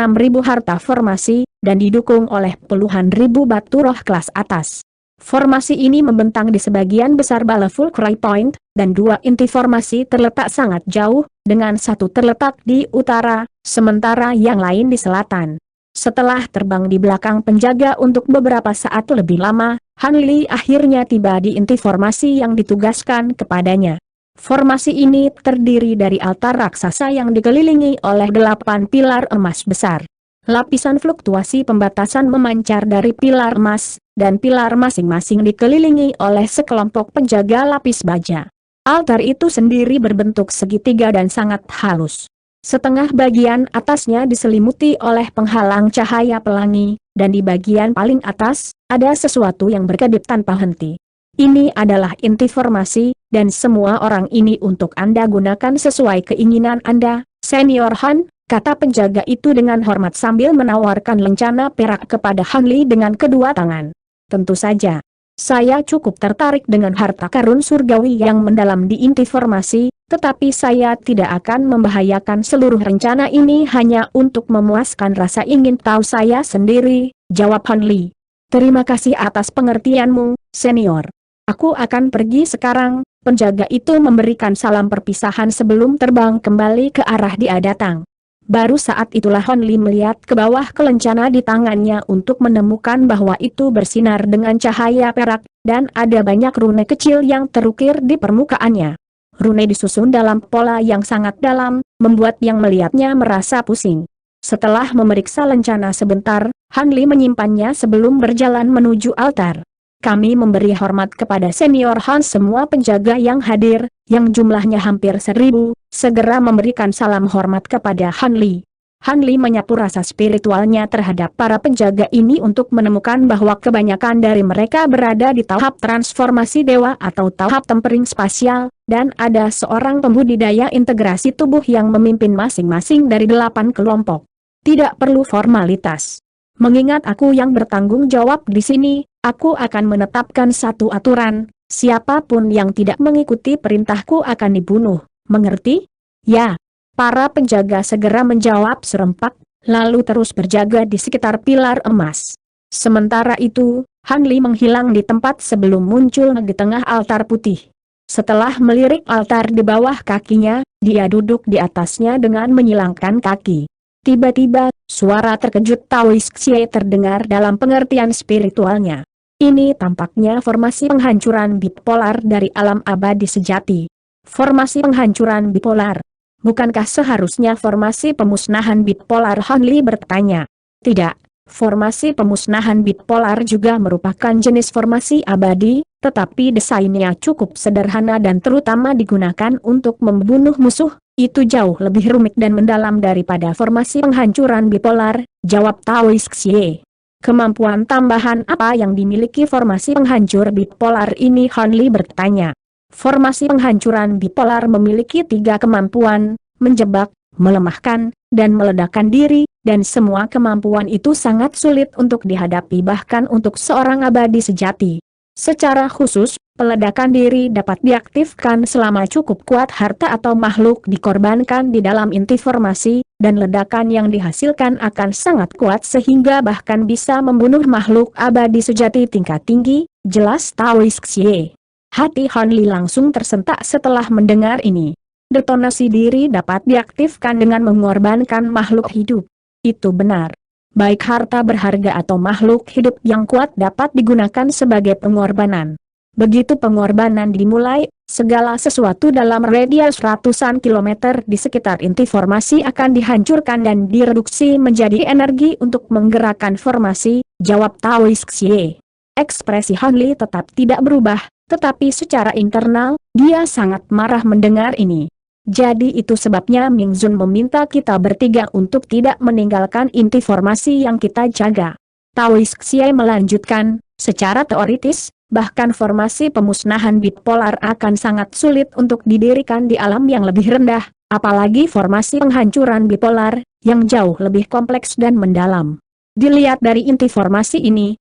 harta formasi, dan didukung oleh puluhan ribu batu roh kelas atas. Formasi ini membentang di sebagian besar bala Fulcrum Point, dan dua inti formasi terletak sangat jauh, dengan satu terletak di utara, sementara yang lain di selatan. Setelah terbang di belakang penjaga untuk beberapa saat lebih lama, Han Li akhirnya tiba di inti formasi yang ditugaskan kepadanya. Formasi ini terdiri dari altar raksasa yang dikelilingi oleh 8 pilar emas besar. Lapisan fluktuasi pembatasan memancar dari pilar emas, dan pilar masing-masing dikelilingi oleh sekelompok penjaga lapis baja. Altar itu sendiri berbentuk segitiga dan sangat halus. Setengah bagian atasnya diselimuti oleh penghalang cahaya pelangi, dan di bagian paling atas, ada sesuatu yang berkedip tanpa henti. Ini adalah inti formasi, dan semua orang ini untuk Anda gunakan sesuai keinginan Anda, Senior Han, kata penjaga itu dengan hormat sambil menawarkan lencana perak kepada Han Li dengan kedua tangan. Tentu saja. Saya cukup tertarik dengan harta karun surgawi yang mendalam di inti formasi, tetapi saya tidak akan membahayakan seluruh rencana ini hanya untuk memuaskan rasa ingin tahu saya sendiri, jawab Han Li. Terima kasih atas pengertianmu, Senior. Aku akan pergi sekarang. Penjaga itu memberikan salam perpisahan sebelum terbang kembali ke arah dia datang. Baru saat itulah Han Li melihat ke bawah kelencana di tangannya untuk menemukan bahwa itu bersinar dengan cahaya perak, dan ada banyak rune kecil yang terukir di permukaannya. Rune disusun dalam pola yang sangat dalam, membuat yang melihatnya merasa pusing. Setelah memeriksa lencana sebentar, Han Li menyimpannya sebelum berjalan menuju altar. Kami memberi hormat kepada Senior Han. Semua penjaga yang hadir, yang jumlahnya hampir 1000, segera memberikan salam hormat kepada Han Li. Han Li menyapu rasa spiritualnya terhadap para penjaga ini untuk menemukan bahwa kebanyakan dari mereka berada di tahap transformasi dewa atau tahap tempering spasial, dan ada seorang pembudidaya integrasi tubuh yang memimpin masing-masing dari 8 kelompok. Tidak perlu formalitas. Mengingat aku yang bertanggung jawab di sini, aku akan menetapkan satu aturan, siapapun yang tidak mengikuti perintahku akan dibunuh, mengerti? Ya. Para penjaga segera menjawab serempak, lalu terus berjaga di sekitar pilar emas. Sementara itu, Han Li menghilang di tempat sebelum muncul di tengah altar putih. Setelah melirik altar di bawah kakinya, dia duduk di atasnya dengan menyilangkan kaki. Tiba-tiba, suara terkejut Taoist Xie terdengar dalam pengertian spiritualnya. Ini tampaknya formasi penghancuran bipolar dari alam abadi sejati. Formasi penghancuran bipolar. Bukankah seharusnya formasi pemusnahan bipolar? Han Li bertanya. Tidak, Formasi pemusnahan bipolar juga merupakan jenis formasi abadi, tetapi desainnya cukup sederhana dan terutama digunakan untuk membunuh musuh. Itu jauh lebih rumit dan mendalam daripada formasi penghancuran bipolar, jawab Taois Xie. Kemampuan tambahan apa yang dimiliki formasi penghancur bipolar ini? Han Li bertanya. Formasi penghancuran bipolar memiliki 3 kemampuan, menjebak, melemahkan, dan meledakkan diri, dan semua kemampuan itu sangat sulit untuk dihadapi bahkan untuk seorang abadi sejati. Secara khusus, peledakan diri dapat diaktifkan selama cukup kuat harta atau makhluk dikorbankan di dalam inti formasi, dan ledakan yang dihasilkan akan sangat kuat sehingga bahkan bisa membunuh makhluk abadi sejati tingkat tinggi, jelas Taois Xie. Hati Han Li langsung tersentak setelah mendengar ini. Detonasi diri dapat diaktifkan dengan mengorbankan makhluk hidup. Itu benar. Baik harta berharga atau makhluk hidup yang kuat dapat digunakan sebagai pengorbanan. Begitu pengorbanan dimulai, segala sesuatu dalam radius ratusan kilometer di sekitar inti formasi akan dihancurkan dan direduksi menjadi energi untuk menggerakkan formasi, jawab Taois Xie. Ekspresi Han Li tetap tidak berubah, tetapi secara internal, dia sangat marah mendengar ini. Jadi itu sebabnya Ming Zun meminta kita bertiga untuk tidak meninggalkan inti formasi yang kita jaga. Taois Xie melanjutkan, secara teoritis, bahkan formasi pemusnahan bipolar akan sangat sulit untuk didirikan di alam yang lebih rendah, apalagi formasi penghancuran bipolar, yang jauh lebih kompleks dan mendalam. Dilihat dari inti formasi ini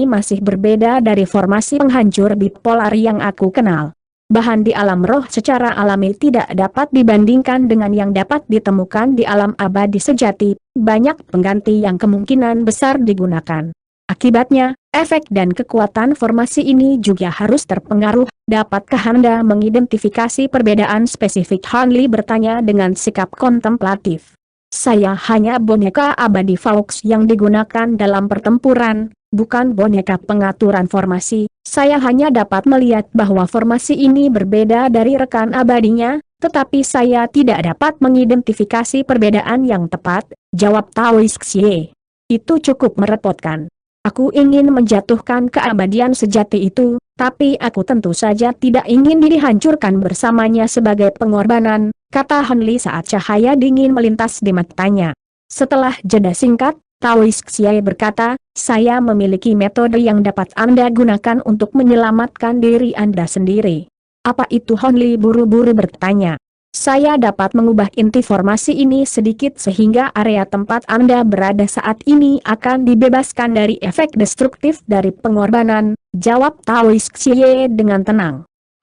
masih berbeda dari formasi penghancur bipolar yang aku kenal. Bahan di alam roh secara alami tidak dapat dibandingkan dengan yang dapat ditemukan di alam abadi sejati, banyak pengganti yang kemungkinan besar digunakan. Akibatnya, efek dan kekuatan formasi ini juga harus terpengaruh. Dapatkah Anda mengidentifikasi perbedaan spesifik? Han Li bertanya dengan sikap kontemplatif. Saya hanya boneka abadi Fox yang digunakan dalam pertempuran, bukan boneka pengaturan formasi. Saya hanya dapat melihat bahwa formasi ini berbeda dari rekan abadinya, tetapi saya tidak dapat mengidentifikasi perbedaan yang tepat, jawab Taois Xie. Itu cukup merepotkan. Aku ingin menjatuhkan keabadian sejati itu, tapi aku tentu saja tidak ingin dihancurkan bersamanya sebagai pengorbanan, kata Han Li saat cahaya dingin melintas di matanya. Setelah jeda singkat, Taois Xie berkata, saya memiliki metode yang dapat Anda gunakan untuk menyelamatkan diri Anda sendiri. Apa itu? Han Li buru-buru bertanya. Saya dapat mengubah inti formasi ini sedikit sehingga area tempat Anda berada saat ini akan dibebaskan dari efek destruktif dari pengorbanan, jawab Taois Xie dengan tenang.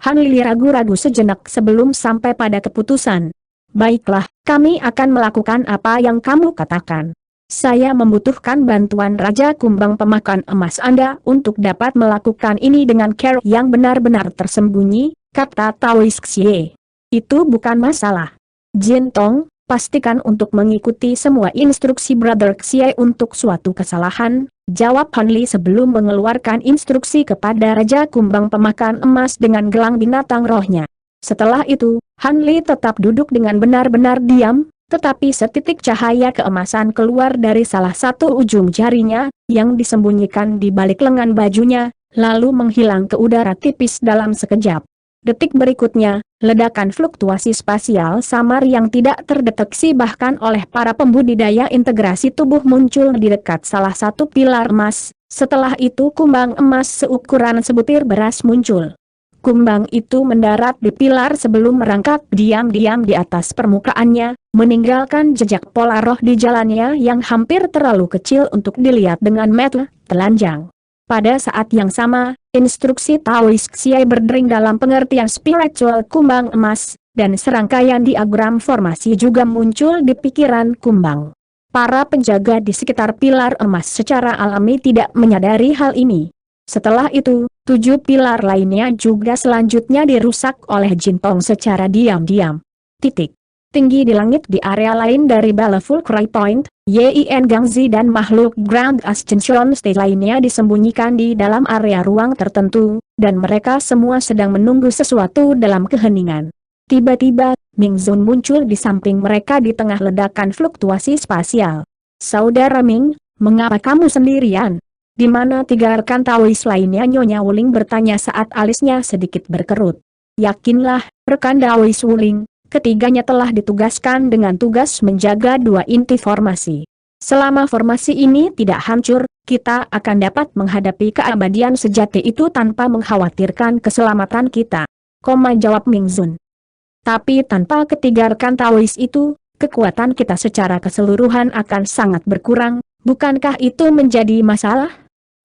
Han Li ragu-ragu sejenak sebelum sampai pada keputusan. Baiklah, kami akan melakukan apa yang kamu katakan. Saya membutuhkan bantuan Raja Kumbang Pemakan Emas Anda untuk dapat melakukan ini dengan cara yang benar-benar tersembunyi, kata Taois Xie. Itu bukan masalah. Jin Tong, pastikan untuk mengikuti semua instruksi Brother Xie untuk suatu kesalahan, jawab Han Li sebelum mengeluarkan instruksi kepada Raja Kumbang Pemakan Emas dengan gelang binatang rohnya. Setelah itu, Han Li tetap duduk dengan benar-benar diam, tetapi setitik cahaya keemasan keluar dari salah satu ujung jarinya, yang disembunyikan di balik lengan bajunya, lalu menghilang ke udara tipis dalam sekejap. Detik berikutnya, ledakan fluktuasi spasial samar yang tidak terdeteksi bahkan oleh para pembudidaya integrasi tubuh muncul di dekat salah satu pilar emas. Setelah itu kumbang emas seukuran sebutir beras muncul. Kumbang itu mendarat di pilar sebelum merangkak diam-diam di atas permukaannya, meninggalkan jejak pola roh di jalannya yang hampir terlalu kecil untuk dilihat dengan mata telanjang. Pada saat yang sama, instruksi Taois Xie berdering dalam pengertian spiritual kumbang emas, dan serangkaian diagram formasi juga muncul di pikiran kumbang. Para penjaga di sekitar pilar emas secara alami tidak menyadari hal ini. Setelah itu, 7 pilar lainnya juga selanjutnya dirusak oleh Jin Tong secara diam-diam. Tinggi di langit di area lain dari Baleful Cry Point, Yin Gangzi dan makhluk Grand Ascension State lainnya disembunyikan di dalam area ruang tertentu, dan mereka semua sedang menunggu sesuatu dalam keheningan. Tiba-tiba, Ming Zun muncul di samping mereka di tengah ledakan fluktuasi spasial. Saudara Ming, Mengapa kamu sendirian? Di mana 3 rekan Taois lainnya? Nyonya Wuling bertanya saat alisnya sedikit berkerut. Yakinlah, rekan Taois Wuling, ketiganya telah ditugaskan dengan tugas menjaga 2 inti formasi. Selama formasi ini tidak hancur, kita akan dapat menghadapi keabadian sejati itu tanpa mengkhawatirkan keselamatan kita. Jawab Ming Zun. Tapi tanpa ketiga rekan Taois itu, kekuatan kita secara keseluruhan akan sangat berkurang, bukankah itu menjadi masalah?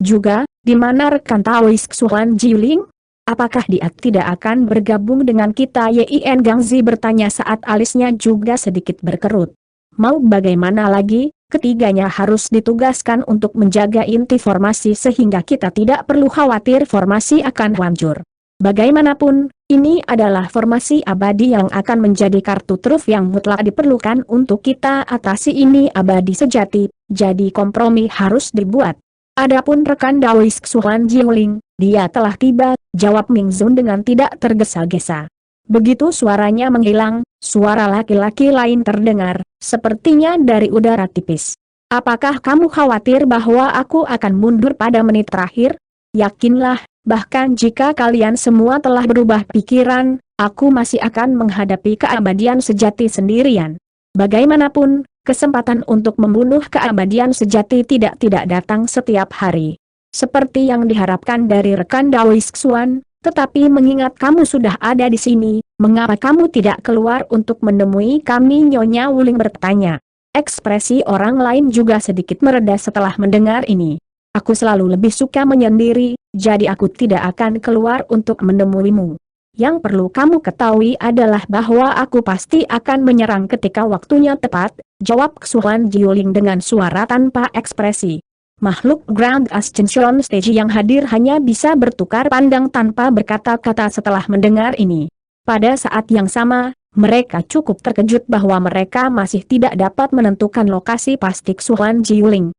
Juga, di mana rekan Taois Xuan Jiling? Apakah dia tidak akan bergabung dengan kita? Yin Gangzi bertanya saat alisnya juga sedikit berkerut. Mau bagaimana lagi, ketiganya harus ditugaskan untuk menjaga inti formasi sehingga kita tidak perlu khawatir formasi akan hancur. Bagaimanapun, ini adalah formasi abadi yang akan menjadi kartu truf yang mutlak diperlukan untuk kita atasi ini abadi sejati, jadi kompromi harus dibuat. Adapun rekan Taois Xuan Jiling, dia telah tiba, jawab Ming Zun dengan tidak tergesa-gesa. Begitu suaranya menghilang, suara laki-laki lain terdengar, sepertinya dari udara tipis. Apakah kamu khawatir bahwa aku akan mundur pada menit terakhir? Yakinlah, bahkan jika kalian semua telah berubah pikiran, aku masih akan menghadapi keabadian sejati sendirian. Bagaimanapun, kesempatan untuk membunuh keabadian sejati tidak datang setiap hari. Seperti yang diharapkan dari rekan Taois Xuan, tetapi mengingat kamu sudah ada di sini, mengapa kamu tidak keluar untuk menemui kami? Nyonya Wuling bertanya. Ekspresi orang lain juga sedikit mereda setelah mendengar ini. Aku selalu lebih suka menyendiri, jadi aku tidak akan keluar untuk menemuimu. Yang perlu kamu ketahui adalah bahwa aku pasti akan menyerang ketika waktunya tepat, jawab Xuan Jiling dengan suara tanpa ekspresi. Makhluk Grand Ascension Stage yang hadir hanya bisa bertukar pandang tanpa berkata-kata setelah mendengar ini. Pada saat yang sama, mereka cukup terkejut bahwa mereka masih tidak dapat menentukan lokasi pasti Xuan Jiling.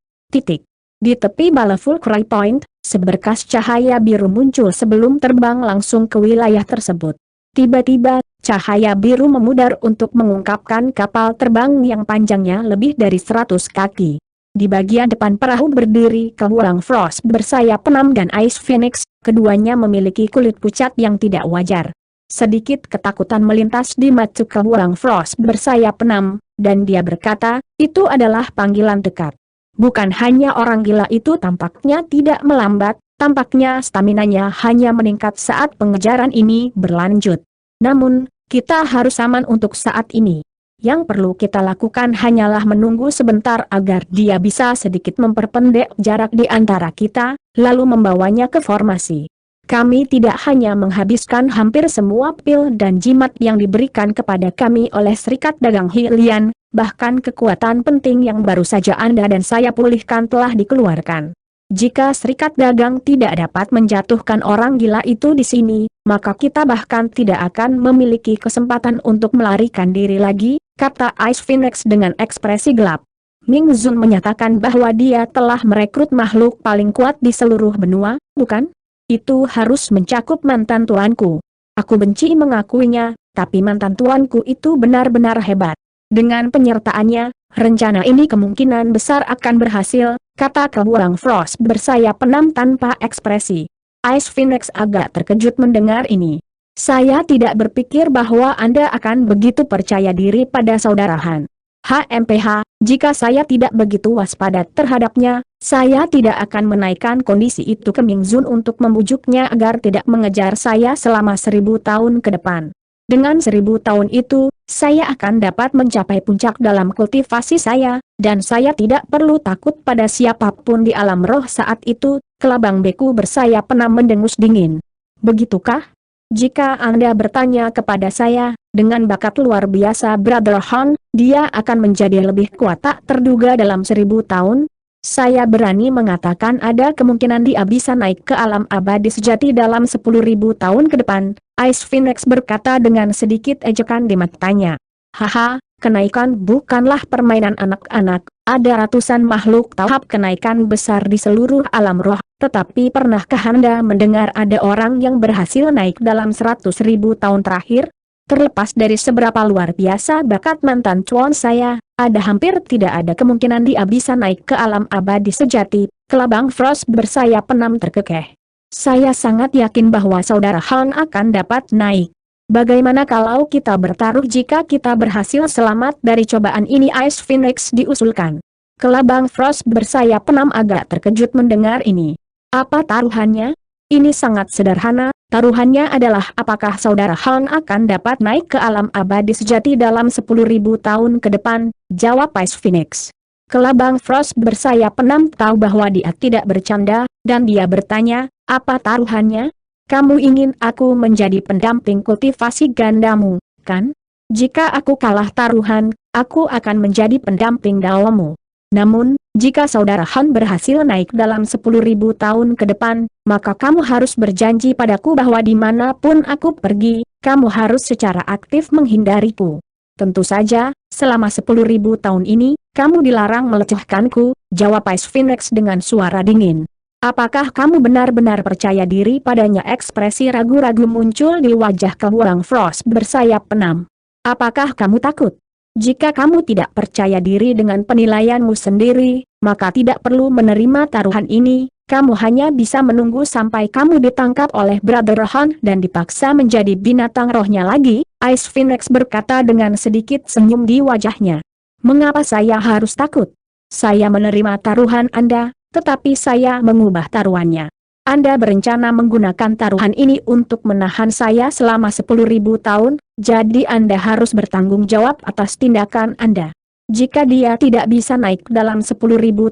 Di tepi Baleful Cry Point, seberkas cahaya biru muncul sebelum terbang langsung ke wilayah tersebut. Tiba-tiba, cahaya biru memudar untuk mengungkapkan kapal terbang yang panjangnya lebih dari 100 kaki. Di bagian depan perahu berdiri Kehuang Frost bersayap 6 dan Ice Phoenix, keduanya memiliki kulit pucat yang tidak wajar. Sedikit ketakutan melintas di mata Kehuang Frost bersayap 6, dan dia berkata, itu adalah panggilan dekat. Bukan hanya orang gila itu tampaknya tidak melambat, tampaknya staminanya hanya meningkat saat pengejaran ini berlanjut. Namun, kita harus aman untuk saat ini. Yang perlu kita lakukan hanyalah menunggu sebentar agar dia bisa sedikit memperpendek jarak di antara kita, lalu membawanya ke formasi. Kami tidak hanya menghabiskan hampir semua pil dan jimat yang diberikan kepada kami oleh Serikat Dagang Hylian, bahkan kekuatan penting yang baru saja Anda dan saya pulihkan telah dikeluarkan. Jika Serikat Dagang tidak dapat menjatuhkan orang gila itu di sini, maka kita bahkan tidak akan memiliki kesempatan untuk melarikan diri lagi, kata Ice Phoenix dengan ekspresi gelap. Ming Zun menyatakan bahwa dia telah merekrut makhluk paling kuat di seluruh benua, bukan? Itu harus mencakup mantan tuanku. Aku benci mengakuinya, tapi mantan tuanku itu benar-benar hebat. Dengan penyertaannya, rencana ini kemungkinan besar akan berhasil, kata Kehuang Frost bersayap 6 tanpa ekspresi. Ice Phoenix agak terkejut mendengar ini. Saya tidak berpikir bahwa Anda akan begitu percaya diri pada saudara Han. HMPH, jika saya tidak begitu waspada terhadapnya, saya tidak akan menaikkan kondisi itu ke Ming Zun untuk membujuknya agar tidak mengejar saya selama 1000 tahun ke depan. Dengan 1000 tahun itu, saya akan dapat mencapai puncak dalam kultivasi saya, dan saya tidak perlu takut pada siapapun di alam roh saat itu, kelabang beku bersayap penam mendengus dingin. Begitukah? Jika Anda bertanya kepada saya, dengan bakat luar biasa Brother Han, dia akan menjadi lebih kuat tak terduga dalam 1000 tahun? Saya berani mengatakan ada kemungkinan dia bisa naik ke alam abadi sejati dalam 10.000 tahun ke depan, Ice Phoenix berkata dengan sedikit ejekan di matanya. Haha, kenaikan bukanlah permainan anak-anak, ada ratusan makhluk tahap kenaikan besar di seluruh alam roh, tetapi pernahkah Anda mendengar ada orang yang berhasil naik dalam 100.000 tahun terakhir? Terlepas dari seberapa luar biasa bakat mantan tuan saya, ada hampir tidak ada kemungkinan dia bisa naik ke alam abadi sejati. Kelabang Frost bersayap 6 terkekeh. Saya sangat yakin bahwa saudara Han akan dapat naik. Bagaimana kalau kita bertaruh jika kita berhasil selamat dari cobaan ini? Ice Phoenix diusulkan. Kelabang Frost bersayap 6 agak terkejut mendengar ini. Apa taruhannya? Ini sangat sederhana, taruhannya adalah apakah saudara Han akan dapat naik ke alam abadi sejati dalam 10.000 tahun ke depan, jawab Ice Phoenix. Kelabang Frost bersayap 6 tahu bahwa dia tidak bercanda, dan dia bertanya, apa taruhannya? Kamu ingin aku menjadi pendamping kultivasi gandamu, kan? Jika aku kalah taruhan, aku akan menjadi pendamping dalammu. Namun, jika saudara Han berhasil naik dalam 10.000 tahun ke depan, maka kamu harus berjanji padaku bahwa dimanapun aku pergi, kamu harus secara aktif menghindariku. Tentu saja, selama 10.000 tahun ini, kamu dilarang melecehkanku, jawab Ice Phoenix dengan suara dingin. Apakah kamu benar-benar percaya diri padanya? Ekspresi ragu-ragu muncul di wajah Kelabang Frost bersayap 6. Apakah kamu takut? Jika kamu tidak percaya diri dengan penilaianmu sendiri, maka tidak perlu menerima taruhan ini, kamu hanya bisa menunggu sampai kamu ditangkap oleh Brother Han dan dipaksa menjadi binatang rohnya lagi, Ice Phoenix berkata dengan sedikit senyum di wajahnya. Mengapa saya harus takut? Saya menerima taruhan Anda, tetapi saya mengubah taruhannya. Anda berencana menggunakan taruhan ini untuk menahan saya selama 10.000 tahun, jadi Anda harus bertanggung jawab atas tindakan Anda. Jika dia tidak bisa naik dalam 10.000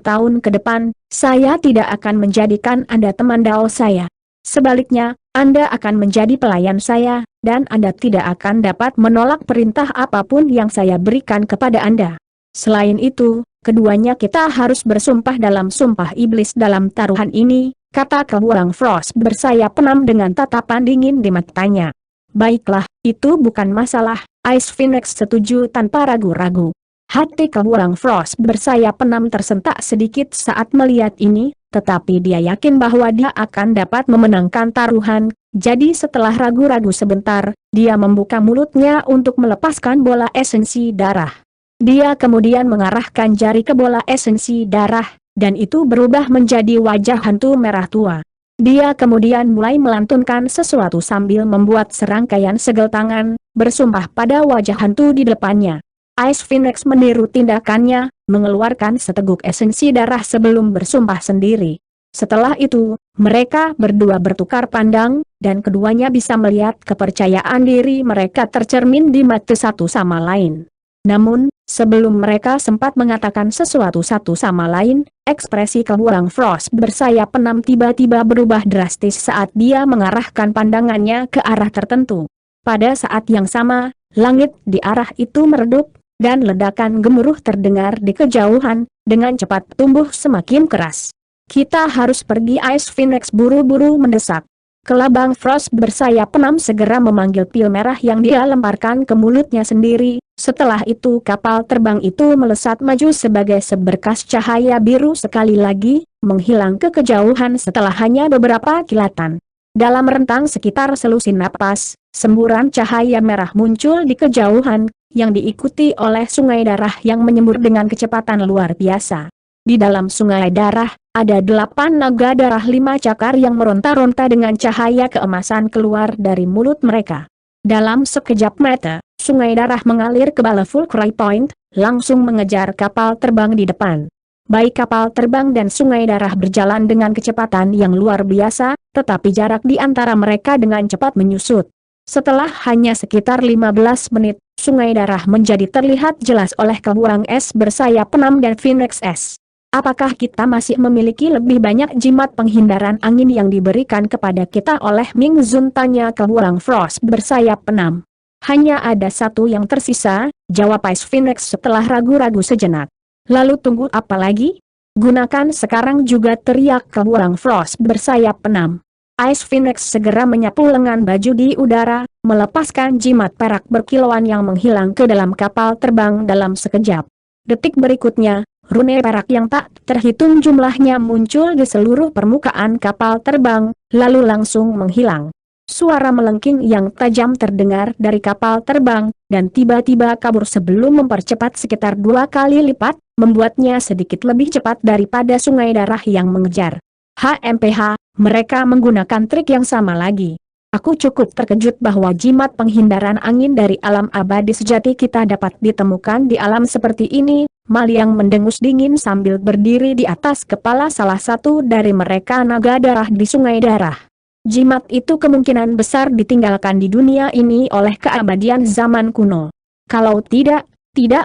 tahun ke depan, saya tidak akan menjadikan Anda teman dao saya. Sebaliknya, Anda akan menjadi pelayan saya, dan Anda tidak akan dapat menolak perintah apapun yang saya berikan kepada Anda. Selain itu, keduanya kita harus bersumpah dalam sumpah iblis dalam taruhan ini, kata Kelabang Frost bersayap 6 dengan tatapan dingin di matanya. Baiklah, itu bukan masalah, Ice Phoenix setuju tanpa ragu-ragu. Hati Kelabang Frost bersayap 6 tersentak sedikit saat melihat ini, tetapi dia yakin bahwa dia akan dapat memenangkan taruhan, jadi setelah ragu-ragu sebentar, dia membuka mulutnya untuk melepaskan bola esensi darah. Dia kemudian mengarahkan jari ke bola esensi darah, dan itu berubah menjadi wajah hantu merah tua. Dia kemudian mulai melantunkan sesuatu sambil membuat serangkaian segel tangan, bersumpah pada wajah hantu di depannya. Ice Phoenix meniru tindakannya, mengeluarkan seteguk esensi darah sebelum bersumpah sendiri. Setelah itu, mereka berdua bertukar pandang, dan keduanya bisa melihat kepercayaan diri mereka tercermin di mata satu sama lain. Namun, sebelum mereka sempat mengatakan sesuatu satu sama lain, ekspresi Kelabang Frost bersayap 6 tiba-tiba berubah drastis saat dia mengarahkan pandangannya ke arah tertentu. Pada saat yang sama, langit di arah itu meredup, dan ledakan gemuruh terdengar di kejauhan, dengan cepat tumbuh semakin keras. Kita harus pergi, Ice Phoenix buru-buru mendesak. Kelabang Frost bersayap 6 segera memanggil pil merah yang dia lemparkan ke mulutnya sendiri. Setelah itu kapal terbang itu melesat maju sebagai seberkas cahaya biru sekali lagi, menghilang ke kejauhan setelah hanya beberapa kilatan. Dalam rentang sekitar selusin napas, semburan cahaya merah muncul di kejauhan, yang diikuti oleh sungai darah yang menyembur dengan kecepatan luar biasa. Di dalam sungai darah, ada 8 naga darah 5 cakar yang meronta-ronta dengan cahaya keemasan keluar dari mulut mereka. Dalam sekejap mata, sungai darah mengalir ke bala Fulcry Point, langsung mengejar kapal terbang di depan. Baik kapal terbang dan sungai darah berjalan dengan kecepatan yang luar biasa, tetapi jarak di antara mereka dengan cepat menyusut. Setelah hanya sekitar 15 menit, sungai darah menjadi terlihat jelas oleh Kelabang es bersayap 6 dan Phoenix S. Apakah kita masih memiliki lebih banyak jimat penghindaran angin yang diberikan kepada kita oleh Ming Zun, tanya Kelabang Frost bersayap 6. Hanya ada satu yang tersisa, jawab Ice Phoenix setelah ragu-ragu sejenak. Lalu tunggu apa lagi? Gunakan sekarang juga, teriak Kelabang Frost bersayap 6. Ice Phoenix segera menyapu lengan baju di udara, melepaskan jimat perak berkilauan yang menghilang ke dalam kapal terbang dalam sekejap. Detik berikutnya, rune perak yang tak terhitung jumlahnya muncul di seluruh permukaan kapal terbang, lalu langsung menghilang. Suara melengking yang tajam terdengar dari kapal terbang, dan tiba-tiba kabur sebelum mempercepat sekitar 2 kali lipat, membuatnya sedikit lebih cepat daripada sungai darah yang mengejar. HMPH, mereka menggunakan trik yang sama lagi. Aku cukup terkejut bahwa jimat penghindaran angin dari alam abadi sejati kita dapat ditemukan di alam seperti ini. Maliang mendengus dingin sambil berdiri di atas kepala salah satu dari mereka naga darah di sungai darah. Jimat itu kemungkinan besar ditinggalkan di dunia ini oleh keabadian zaman kuno. Kalau tidak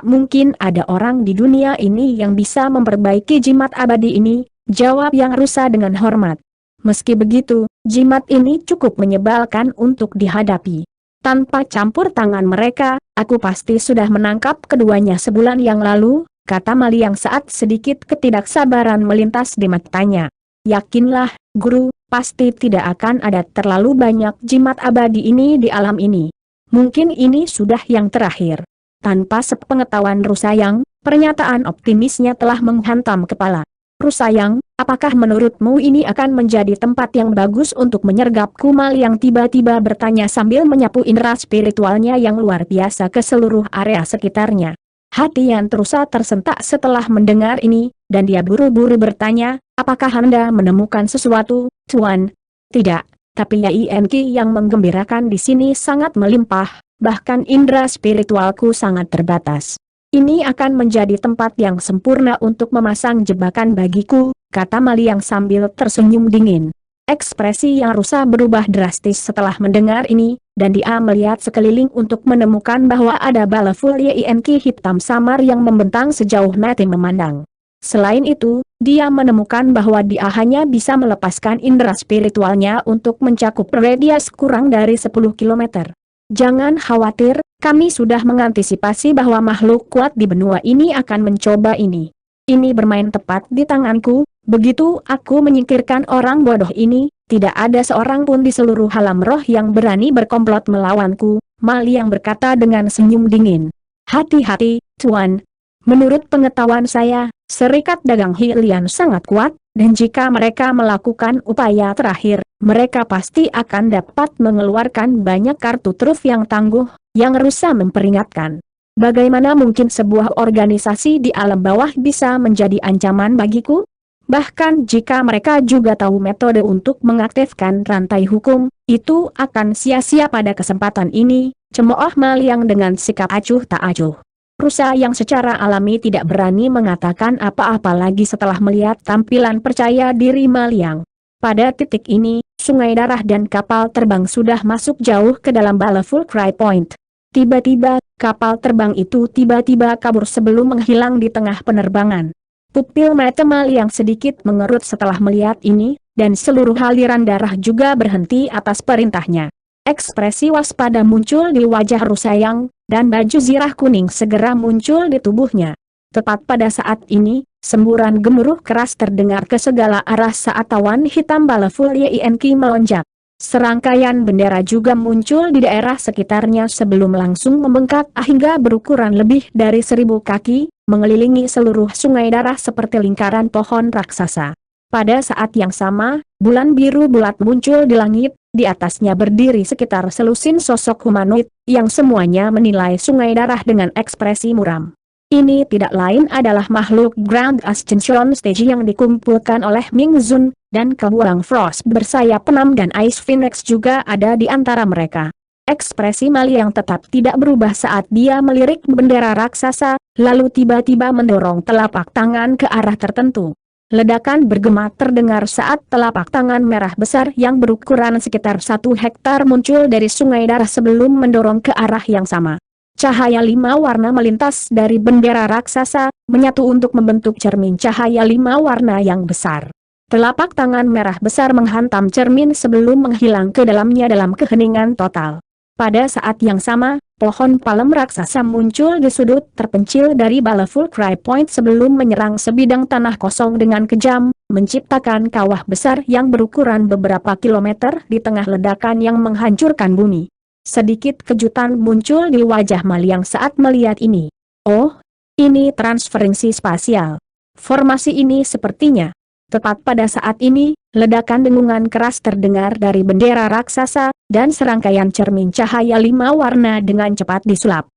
mungkin ada orang di dunia ini yang bisa memperbaiki jimat abadi ini, jawab Yang Rusa dengan hormat. Meski begitu, jimat ini cukup menyebalkan untuk dihadapi. Tanpa campur tangan mereka, aku pasti sudah menangkap keduanya sebulan yang lalu, kata Maliang saat sedikit ketidaksabaran melintas di matanya. Yakinlah, Guru, pasti tidak akan ada terlalu banyak jimat abadi ini di alam ini. Mungkin ini sudah yang terakhir. Tanpa sepengetahuan Rusayang, pernyataan optimisnya telah menghantam kepala. Rusayang, apakah menurutmu ini akan menjadi tempat yang bagus untuk menyergapku? Maliang tiba-tiba bertanya sambil menyapu indera spiritualnya yang luar biasa ke seluruh area sekitarnya. Hati Yang Rusa tersentak setelah mendengar ini, dan dia buru-buru bertanya, apakah Anda menemukan sesuatu, Tuan? Tidak, tapi Yainki yang menggembirakan di sini sangat melimpah, bahkan indera spiritualku sangat terbatas. Ini akan menjadi tempat yang sempurna untuk memasang jebakan bagiku, kata Maliang sambil tersenyum dingin. Ekspresi Yang Rusa berubah drastis setelah mendengar ini, dan dia melihat sekeliling untuk menemukan bahwa ada bala full Yainki hitam samar yang membentang sejauh mata memandang. Selain itu, dia menemukan bahwa dia hanya bisa melepaskan indera spiritualnya untuk mencakup radius kurang dari 10 km. Jangan khawatir, kami sudah mengantisipasi bahwa makhluk kuat di benua ini akan mencoba ini. Ini bermain tepat di tanganku, begitu aku menyingkirkan orang bodoh ini, tidak ada seorang pun di seluruh alam roh yang berani berkomplot melawanku, Maliang berkata dengan senyum dingin. Hati-hati, Tuan. Menurut pengetahuan saya, Serikat Dagang Hilian sangat kuat, dan jika mereka melakukan upaya terakhir, mereka pasti akan dapat mengeluarkan banyak kartu truf yang tangguh. Yang Rusa memperingatkan. Bagaimana mungkin sebuah organisasi di alam bawah bisa menjadi ancaman bagiku? Bahkan jika mereka juga tahu metode untuk mengaktifkan rantai hukum, itu akan sia-sia pada kesempatan ini, cemooh Maliang dengan sikap acuh tak acuh. Rusa yang secara alami tidak berani mengatakan apa-apa lagi setelah melihat tampilan percaya diri Maliang. Pada titik ini, sungai darah dan kapal terbang sudah masuk jauh ke dalam bala Fulcry Point. Tiba-tiba, kapal terbang itu tiba-tiba kabur sebelum menghilang di tengah penerbangan. Pupil mata Maliang sedikit mengerut setelah melihat ini, dan seluruh aliran darah juga berhenti atas perintahnya. Ekspresi waspada muncul di wajah Rusayang, dan baju zirah kuning segera muncul di tubuhnya. Tepat pada saat ini, semburan gemuruh keras terdengar ke segala arah saat awan hitam bala full Yainki melonjak. Serangkaian bendera juga muncul di daerah sekitarnya sebelum langsung membengkak hingga berukuran lebih dari 1000 kaki, mengelilingi seluruh sungai darah seperti lingkaran pohon raksasa. Pada saat yang sama, bulan biru bulat muncul di langit, di atasnya berdiri sekitar selusin sosok humanoid, yang semuanya menilai sungai darah dengan ekspresi muram. Ini tidak lain adalah makhluk Grand Ascension Stage yang dikumpulkan oleh Ming Zun, dan Kehuang Frost bersayap enam dan Ice Phoenix juga ada di antara mereka. Ekspresi Maliang tetap tidak berubah saat dia melirik bendera raksasa, lalu tiba-tiba mendorong telapak tangan ke arah tertentu. Ledakan bergema terdengar saat telapak tangan merah besar yang berukuran sekitar 1 hektar muncul dari sungai darah sebelum mendorong ke arah yang sama. Cahaya 5 warna melintas dari bendera raksasa, menyatu untuk membentuk cermin cahaya 5 warna yang besar. Telapak tangan merah besar menghantam cermin sebelum menghilang ke dalamnya dalam keheningan total. Pada saat yang sama, pohon palem raksasa muncul di sudut terpencil dari bala Fulcry Point sebelum menyerang sebidang tanah kosong dengan kejam, menciptakan kawah besar yang berukuran beberapa kilometer di tengah ledakan yang menghancurkan bumi. Sedikit kejutan muncul di wajah Maliang saat melihat ini. Oh, ini transferensi spasial. Formasi ini sepertinya. Tepat pada saat ini, ledakan dengungan keras terdengar dari bendera raksasa, dan serangkaian cermin cahaya 5 warna dengan cepat disulap.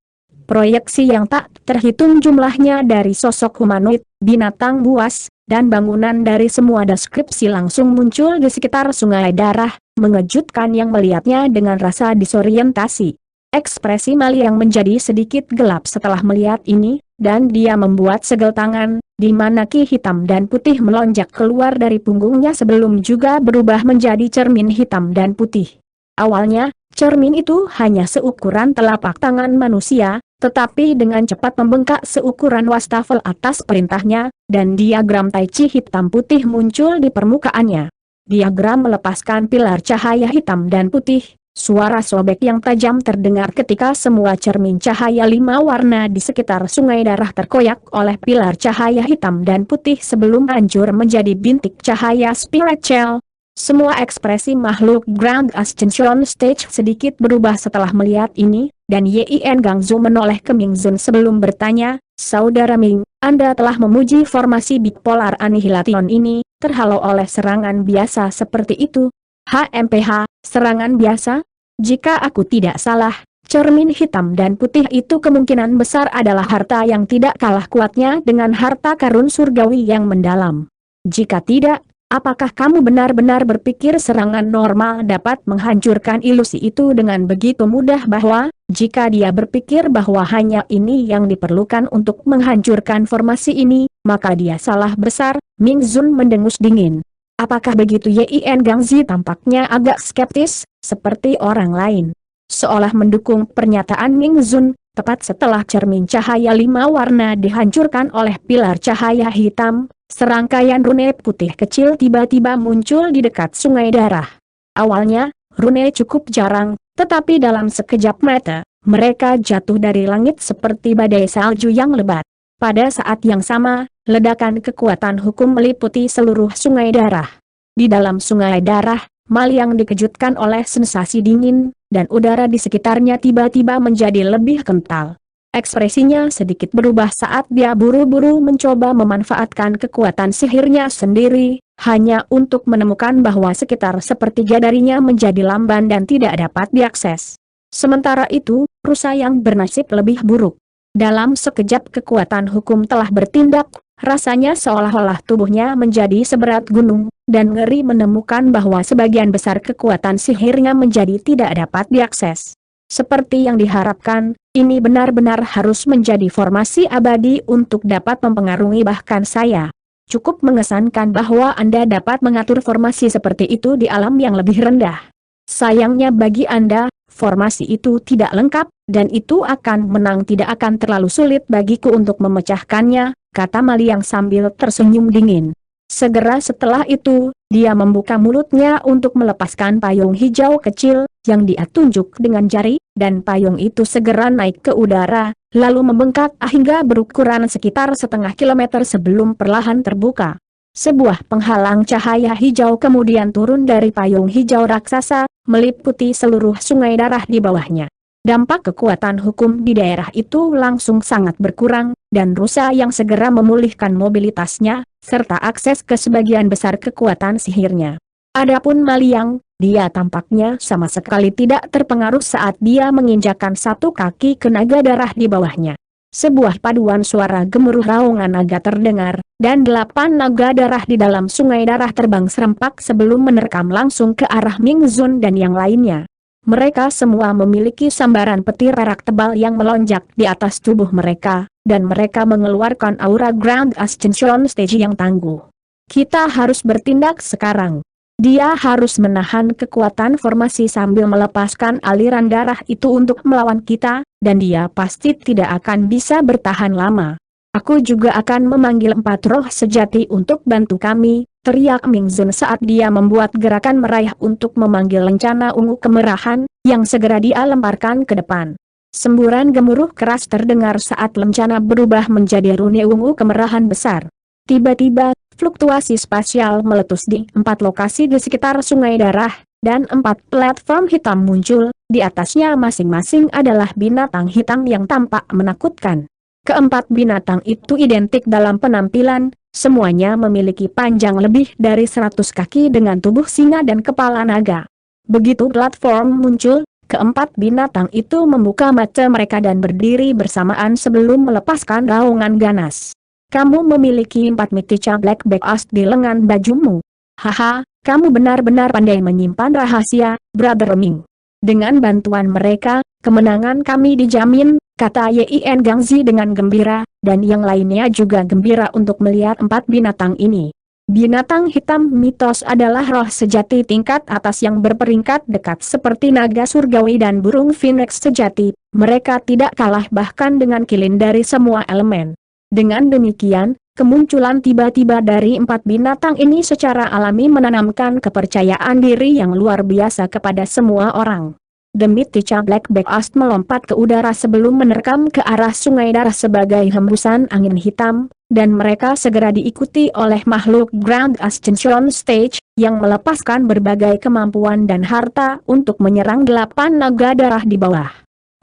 Proyeksi yang tak terhitung jumlahnya dari sosok humanoid, binatang buas, dan bangunan dari semua deskripsi langsung muncul di sekitar sungai darah, mengejutkan yang melihatnya dengan rasa disorientasi. Ekspresi Mali yang menjadi sedikit gelap setelah melihat ini, dan dia membuat segel tangan, di mana ki hitam dan putih melonjak keluar dari punggungnya sebelum juga berubah menjadi cermin hitam dan putih. Awalnya, cermin itu hanya seukuran telapak tangan manusia, tetapi dengan cepat membengkak seukuran wastafel atas perintahnya, dan diagram tai chi hitam putih muncul di permukaannya. Diagram melepaskan pilar cahaya hitam dan putih. Suara sobek yang tajam terdengar ketika semua cermin cahaya 5 warna di sekitar sungai darah terkoyak oleh pilar cahaya hitam dan putih sebelum hancur menjadi bintik cahaya spiritual. Semua ekspresi makhluk Grand Ascension Stage sedikit berubah setelah melihat ini, dan Yin Gangzu menoleh ke Ming Zun sebelum bertanya, "Saudara Ming, Anda telah memuji formasi bipolar annihilation ini, terhalau oleh serangan biasa seperti itu?" "HMPH, serangan biasa? Jika aku tidak salah, cermin hitam dan putih itu kemungkinan besar adalah harta yang tidak kalah kuatnya dengan harta karun surgawi yang mendalam. Jika tidak, apakah kamu benar-benar berpikir serangan normal dapat menghancurkan ilusi itu dengan begitu mudah bahwa, jika dia berpikir bahwa hanya ini yang diperlukan untuk menghancurkan formasi ini, maka dia salah besar?" Ming Zun mendengus dingin. "Apakah begitu?" Yin Gangzi tampaknya agak skeptis, seperti orang lain. Seolah mendukung pernyataan Ming Zun, tepat setelah cermin cahaya 5 warna dihancurkan oleh pilar cahaya hitam, serangkaian rune putih kecil tiba-tiba muncul di dekat sungai darah. Awalnya, rune cukup jarang, tetapi dalam sekejap mata, mereka jatuh dari langit seperti badai salju yang lebat. Pada saat yang sama, ledakan kekuatan hukum meliputi seluruh sungai darah. Di dalam sungai darah, Mali yang dikejutkan oleh sensasi dingin, dan udara di sekitarnya tiba-tiba menjadi lebih kental. Ekspresinya sedikit berubah saat dia buru-buru mencoba memanfaatkan kekuatan sihirnya sendiri, hanya untuk menemukan bahwa sekitar sepertiga darinya menjadi lamban dan tidak dapat diakses. Sementara itu, rusa yang bernasib lebih buruk. Dalam sekejap kekuatan hukum telah bertindak, rasanya seolah-olah tubuhnya menjadi seberat gunung, dan ngeri menemukan bahwa sebagian besar kekuatan sihirnya menjadi tidak dapat diakses. Seperti yang diharapkan, ini benar-benar harus menjadi formasi abadi untuk dapat mempengaruhi bahkan saya. Cukup mengesankan bahwa Anda dapat mengatur formasi seperti itu di alam yang lebih rendah. Sayangnya bagi Anda, formasi itu tidak lengkap, dan itu akan menang tidak akan terlalu sulit bagiku untuk memecahkannya, kata Maliang sambil tersenyum dingin. Segera setelah itu, dia membuka mulutnya untuk melepaskan payung hijau kecil, yang dia tunjuk dengan jari, dan payung itu segera naik ke udara, lalu membengkak hingga berukuran sekitar setengah kilometer sebelum perlahan terbuka. Sebuah penghalang cahaya hijau kemudian turun dari payung hijau raksasa, meliputi seluruh sungai darah di bawahnya. Dampak kekuatan hukum di daerah itu langsung sangat berkurang, dan rusa yang segera memulihkan mobilitasnya, serta akses ke sebagian besar kekuatan sihirnya. Adapun Maliang, dia tampaknya sama sekali tidak terpengaruh saat dia menginjakkan satu kaki ke naga darah di bawahnya. Sebuah paduan suara gemuruh raungan naga terdengar, dan 8 naga darah di dalam sungai darah terbang serempak sebelum menerkam langsung ke arah Ming Zun dan yang lainnya. Mereka semua memiliki sambaran petir perak tebal yang melonjak di atas tubuh mereka, dan mereka mengeluarkan aura Grand Ascension Stage yang tangguh. Kita harus bertindak sekarang. Dia harus menahan kekuatan formasi sambil melepaskan aliran darah itu untuk melawan kita, dan dia pasti tidak akan bisa bertahan lama. Aku juga akan memanggil 4 roh sejati untuk bantu kami, teriak Ming Zun saat dia membuat gerakan meraih untuk memanggil lencana ungu kemerahan, yang segera dia lemparkan ke depan. Semburan gemuruh keras terdengar saat lencana berubah menjadi rune ungu kemerahan besar. Tiba-tiba, fluktuasi spasial meletus di 4 lokasi di sekitar sungai darah, dan 4 platform hitam muncul, di atasnya masing-masing adalah binatang hitam yang tampak menakutkan. Keempat binatang itu identik dalam penampilan, semuanya memiliki panjang lebih dari 100 kaki dengan tubuh singa dan kepala naga. Begitu platform muncul, keempat binatang itu membuka mata mereka dan berdiri bersamaan sebelum melepaskan raungan ganas. Kamu memiliki 4 mitica Black Back Ass di lengan bajumu. Haha, kamu benar-benar pandai menyimpan rahasia, Brother Ming. Dengan bantuan mereka, kemenangan kami dijamin, kata Yin Gangzi dengan gembira, dan yang lainnya juga gembira untuk melihat 4 binatang ini. Binatang hitam mitos adalah roh sejati tingkat atas yang berperingkat dekat seperti naga surgawi dan burung phoenix sejati, mereka tidak kalah bahkan dengan kilin dari semua elemen. Dengan demikian, kemunculan tiba-tiba dari 4 binatang ini secara alami menanamkan kepercayaan diri yang luar biasa kepada semua orang. Demi Tica Black Back Ass melompat ke udara sebelum menerkam ke arah sungai darah sebagai hembusan angin hitam, dan mereka segera diikuti oleh makhluk Grand Ascension Stage, yang melepaskan berbagai kemampuan dan harta untuk menyerang 8 naga darah di bawah.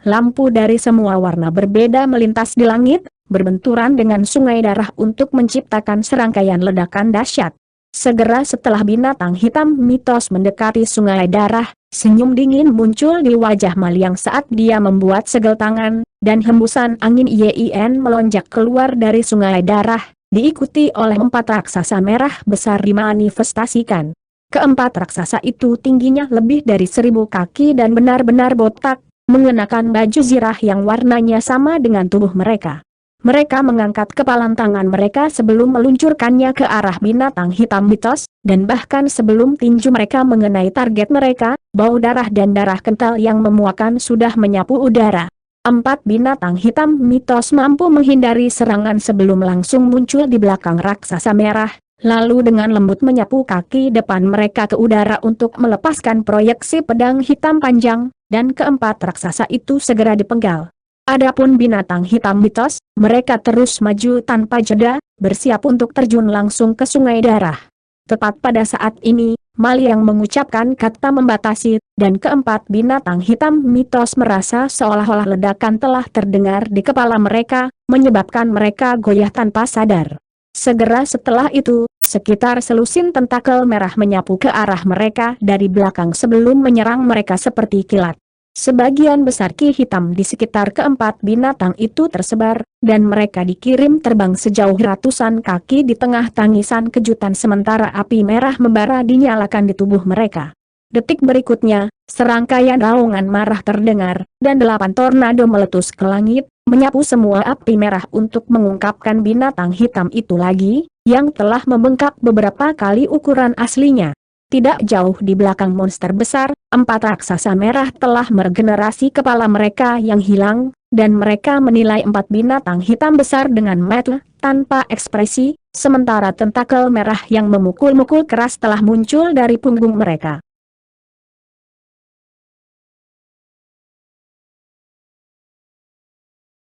Lampu dari semua warna berbeda melintas di langit, berbenturan dengan sungai darah untuk menciptakan serangkaian ledakan dahsyat. Segera setelah binatang hitam mitos mendekati sungai darah, senyum dingin muncul di wajah Maliang saat dia membuat segel tangan, dan hembusan angin Yin melonjak keluar dari sungai darah, diikuti oleh 4 raksasa merah besar dimanifestasikan. Keempat raksasa itu tingginya lebih dari 1000 kaki dan benar-benar botak, mengenakan baju zirah yang warnanya sama dengan tubuh mereka. Mereka mengangkat kepalan tangan mereka sebelum meluncurkannya ke arah binatang hitam mitos, dan bahkan sebelum tinju mereka mengenai target mereka, bau darah dan darah kental yang memuakan sudah menyapu udara. 4 binatang hitam mitos mampu menghindari serangan sebelum langsung muncul di belakang raksasa merah, lalu dengan lembut menyapu kaki depan mereka ke udara untuk melepaskan proyeksi pedang hitam panjang, dan keempat raksasa itu segera dipenggal. Adapun binatang hitam mitos, mereka terus maju tanpa jeda, bersiap untuk terjun langsung ke sungai darah. Tepat pada saat ini, Maliang mengucapkan kata membatasi, dan keempat binatang hitam mitos merasa seolah-olah ledakan telah terdengar di kepala mereka, menyebabkan mereka goyah tanpa sadar. Segera setelah itu, sekitar selusin tentakel merah menyapu ke arah mereka dari belakang sebelum menyerang mereka seperti kilat. Sebagian besar ki hitam di sekitar keempat binatang itu tersebar, dan mereka dikirim terbang sejauh ratusan kaki di tengah tangisan kejutan sementara api merah membara dinyalakan di tubuh mereka. Detik berikutnya, serangkaian raungan marah terdengar, dan 8 tornado meletus ke langit, menyapu semua api merah untuk mengungkapkan binatang hitam itu lagi, yang telah membengkak beberapa kali ukuran aslinya. Tidak jauh di belakang monster besar, 4 raksasa merah telah meregenerasi kepala mereka yang hilang, dan mereka menilai 4 binatang hitam besar dengan mata tanpa ekspresi, sementara tentakel merah yang memukul-mukul keras telah muncul dari punggung mereka.